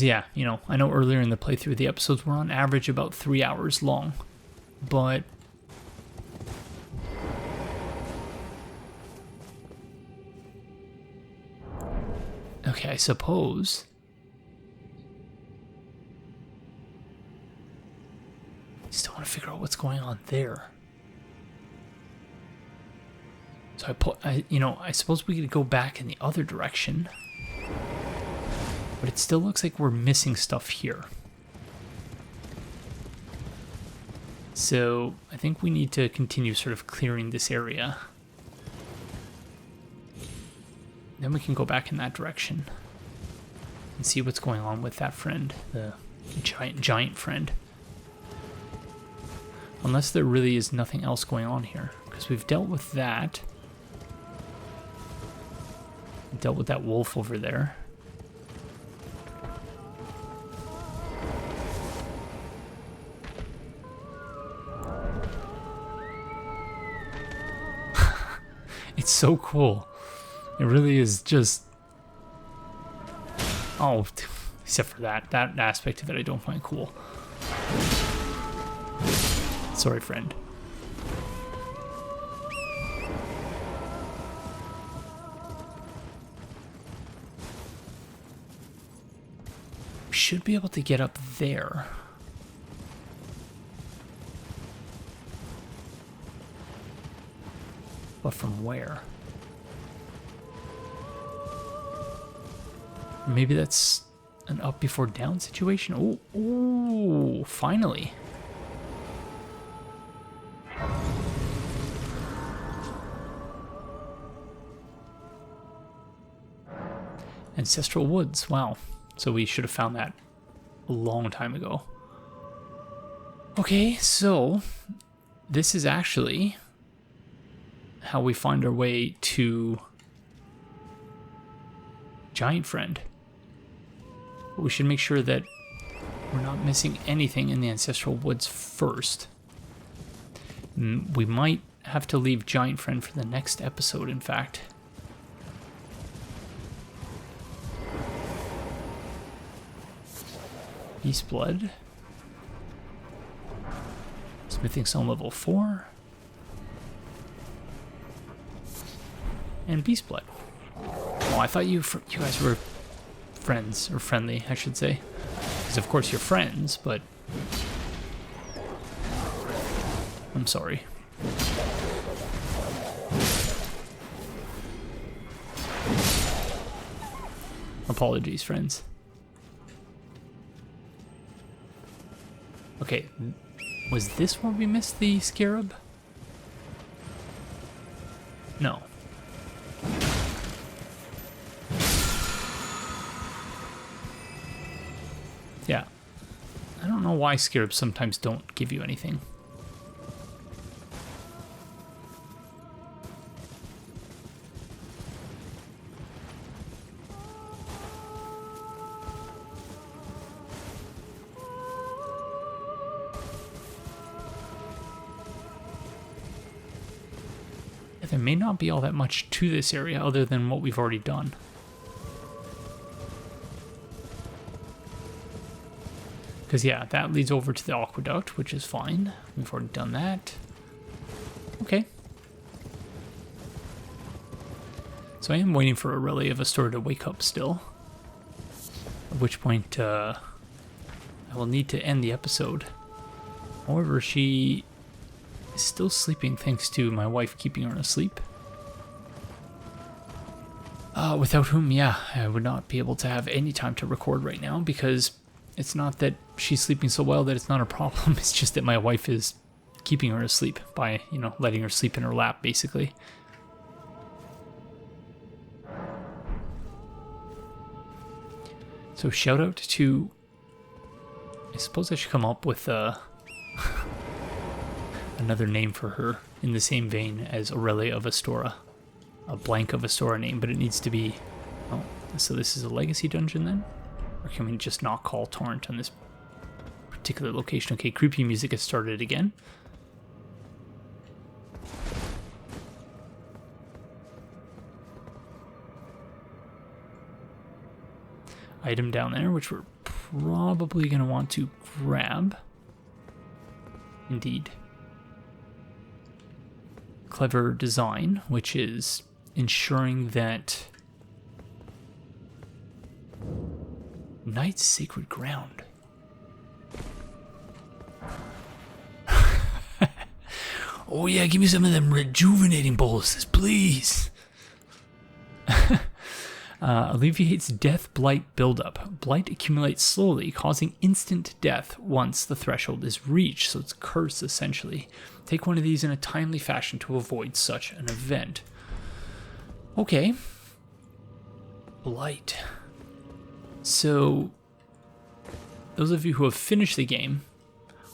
I know earlier in the playthrough, the episodes were on average about 3 hours long. But okay, I suppose I still want to figure out what's going on there. So I suppose we could go back in the other direction, but it still looks like we're missing stuff here. So I think we need to continue sort of clearing this area. Then we can go back in that direction and see what's going on with that friend, the giant friend. Unless there really is nothing else going on here, because we've dealt with that. Dealt with that wolf over there. It's so cool. It really is just... Oh, except for that aspect of it I don't find cool. Sorry, friend. Should be able to get up there. But from where? Maybe that's an up before down situation? Oh, finally. Ancestral Woods, wow. So we should have found that a long time ago. Okay, so this is actually how we find our way to Giant Friend. But we should make sure that we're not missing anything in the Ancestral Woods first. We might have to leave Giant Friend for the next episode, in fact. Beast Blood. Smithing Stone level 4. And Beast Blood. Oh, I thought you guys were friends, or friendly, I should say. Because of course you're friends, but... I'm sorry. Apologies, friends. Okay, was this where we missed the scarab? No. Yeah. I don't know why scarabs sometimes don't give you anything. There may not be all that much to this area other than what we've already done. Because yeah, that leads over to the aqueduct, which is fine. We've already done that. Okay. So I am waiting for Aurelia of Astora to wake up still. At which point I will need to end the episode. However, she is still sleeping thanks to my wife keeping her asleep. Without whom, yeah, I would not be able to have any time to record right now, because it's not that she's sleeping so well that it's not a problem. It's just that my wife is keeping her asleep by, you know, letting her sleep in her lap, basically. So shout out to... I suppose I should come up with another name for her in the same vein as Aurelia of Astora. A blank of Astora name, but it needs to be... Oh, so this is a legacy dungeon then? Or can we just not call Torrent on this particular location? Okay, creepy music has started again. Item down there, which we're probably going to want to grab. Indeed. Clever design, which is ensuring that Knight's Sacred Ground. Oh yeah, give me some of them rejuvenating boluses, please. Alleviates death blight buildup. Blight accumulates slowly, causing instant death once the threshold is reached, so it's cursed essentially. Take one of these in a timely fashion to avoid such an event. Okay. Blight. So, those of you who have finished the game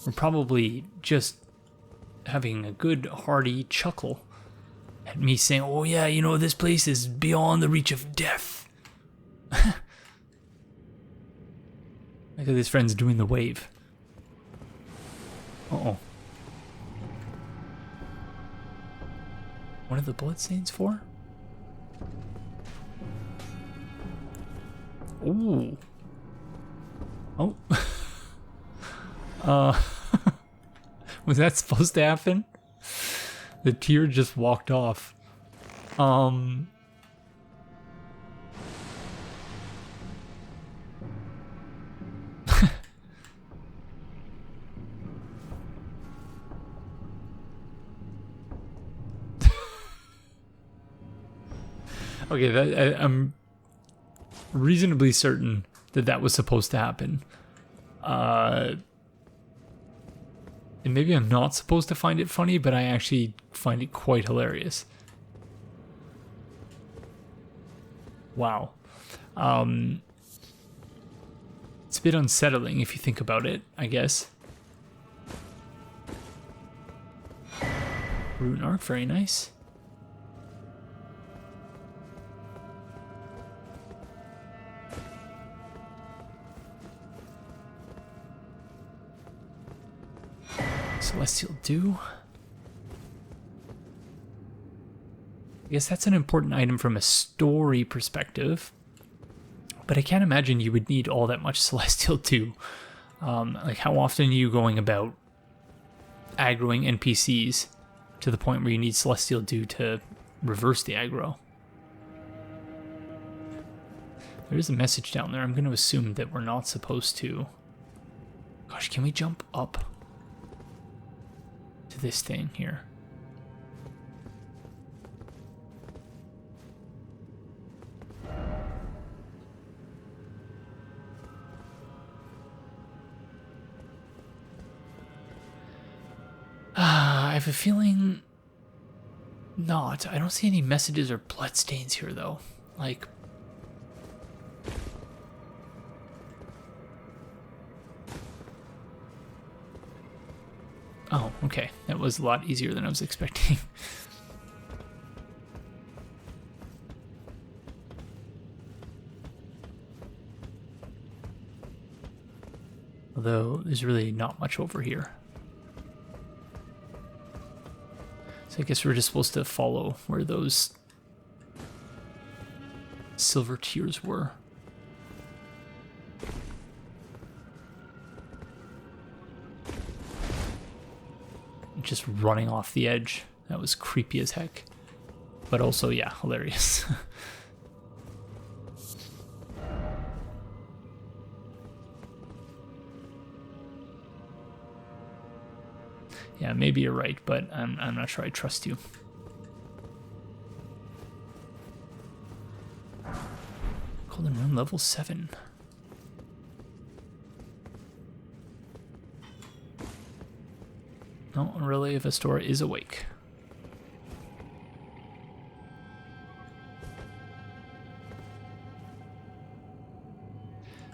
are probably just having a good hearty chuckle at me saying, oh yeah, you know, this place is beyond the reach of death. Look at his friends doing the wave. Uh-oh. What are the bloodstains for? Ooh. Oh. Was that supposed to happen? The tear just walked off. Okay, I'm reasonably certain that that was supposed to happen. And maybe I'm not supposed to find it funny, but I actually find it quite hilarious. Wow. It's a bit unsettling if you think about it, I guess. Rune Arc, very nice. Celestial Dew. I guess that's an important item from a story perspective, but I can't imagine you would need all that much Celestial Dew. Like, how often are you going about aggroing NPCs to the point where you need Celestial Dew to reverse the aggro? There is a message down there. I'm going to assume that we're not supposed to... Gosh, can we jump up to this thing here? I have a feeling not. I don't see any messages or bloodstains here, though. Like... Oh, okay. That was a lot easier than I was expecting. Although, there's really not much over here. So I guess we're just supposed to follow where those silver tears were. Just running off the edge. That was creepy as heck. But also, yeah, hilarious. Yeah, maybe you're right, but I'm not sure I trust you. Golden Rune level 7. No, really, if Astora is awake.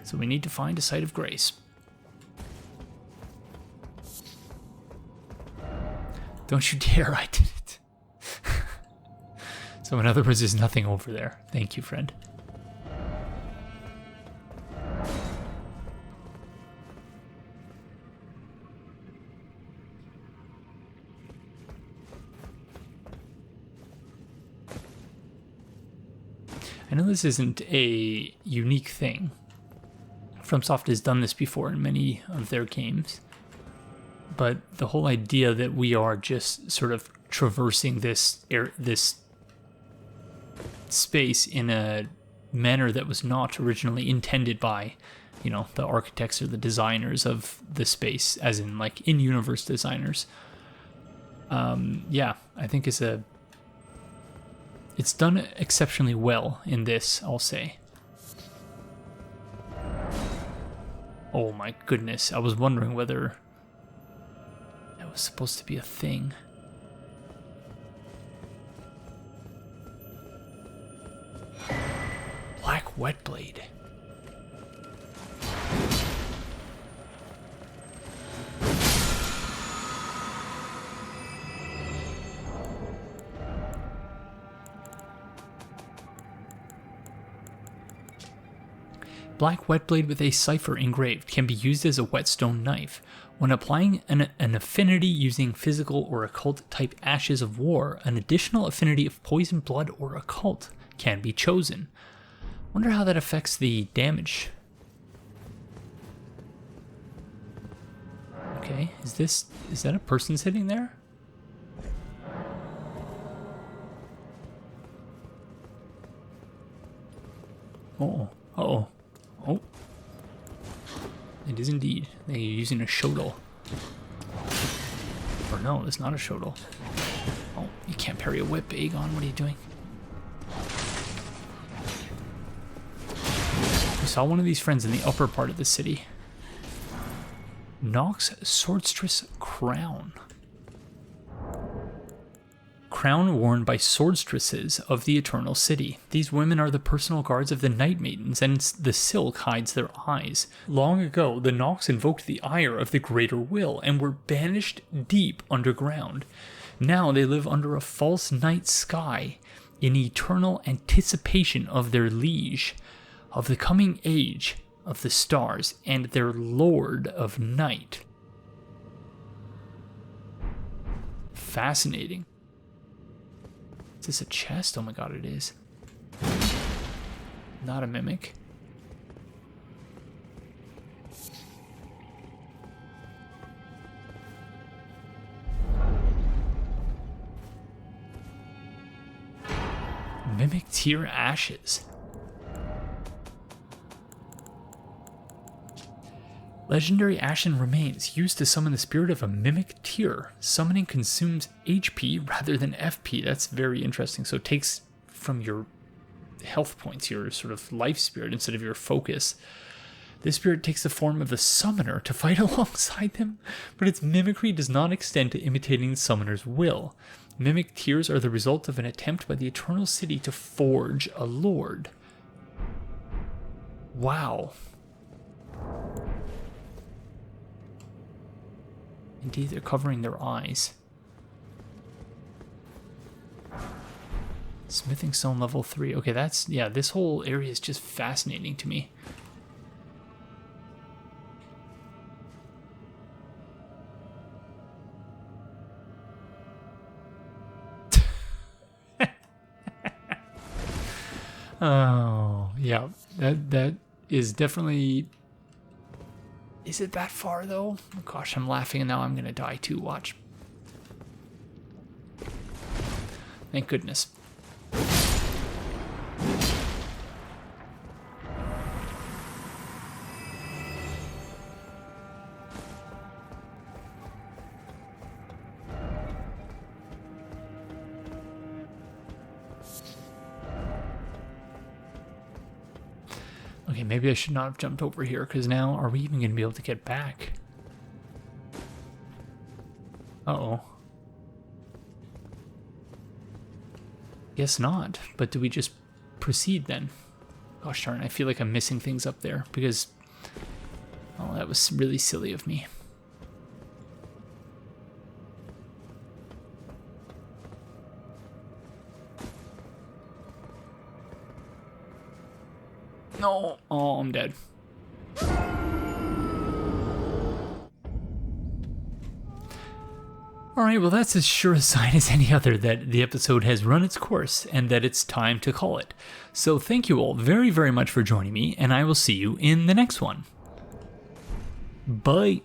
So we need to find a site of grace. Don't you dare, I did it. So in other words, there's nothing over there. Thank you, friend. I know this isn't a unique thing. FromSoft has done this before in many of their games. But the whole idea that we are just sort of traversing this space in a manner that was not originally intended by, you know, the architects or the designers of the space, as in like in-universe designers. Yeah, I think it's done exceptionally well in this, I'll say. Oh my goodness, I was wondering whether that was supposed to be a thing. Black Wetblade. Black Wetblade with a cipher engraved can be used as a whetstone knife. When applying an affinity using physical or occult type Ashes of War, an additional affinity of poison, blood, or occult can be chosen. Wonder how that affects the damage. Okay, is that a person sitting there? Oh, uh-oh. Oh. It is indeed. They're using a shodel. Or no, it's not a shodel. Oh, you can't parry a whip, Aegon. What are you doing? We saw one of these friends in the upper part of the city. Nox Swordstress Crown. Crown worn by swordstresses of the Eternal City. These women are the personal guards of the Night Maidens, and the silk hides their eyes. Long ago, the Nox invoked the ire of the Greater Will and were banished deep underground. Now they live under a false night sky, in eternal anticipation of their liege, of the coming age of the stars, and their Lord of Night. Fascinating. Is this a chest? Oh my god, it is. Not a mimic. Tear Ashes. Legendary Ashen Remains, used to summon the spirit of a mimic tear. Summoning consumes HP rather than FP. That's very interesting. So it takes from your health points, your sort of life spirit, instead of your focus. This spirit takes the form of the summoner to fight alongside them, but its mimicry does not extend to imitating the summoner's will. Mimic tears are the result of an attempt by the Eternal City to forge a lord. Wow. Indeed, they're covering their eyes. Smithing Stone level 3. Okay, that's... yeah, this whole area is just fascinating to me. Oh, yeah. That is definitely... Is it that far, though? Oh, gosh, I'm laughing and now I'm going to die too. Watch. Thank goodness. Okay, maybe I should not have jumped over here, because now, are we even going to be able to get back? Uh-oh. Guess not, but do we just proceed then? Gosh darn, I feel like I'm missing things up there, because... oh, that was really silly of me. No. Oh, I'm dead. Alright, well that's as sure a sign as any other that the episode has run its course and that it's time to call it. So thank you all very, very much for joining me, and I will see you in the next one. Bye.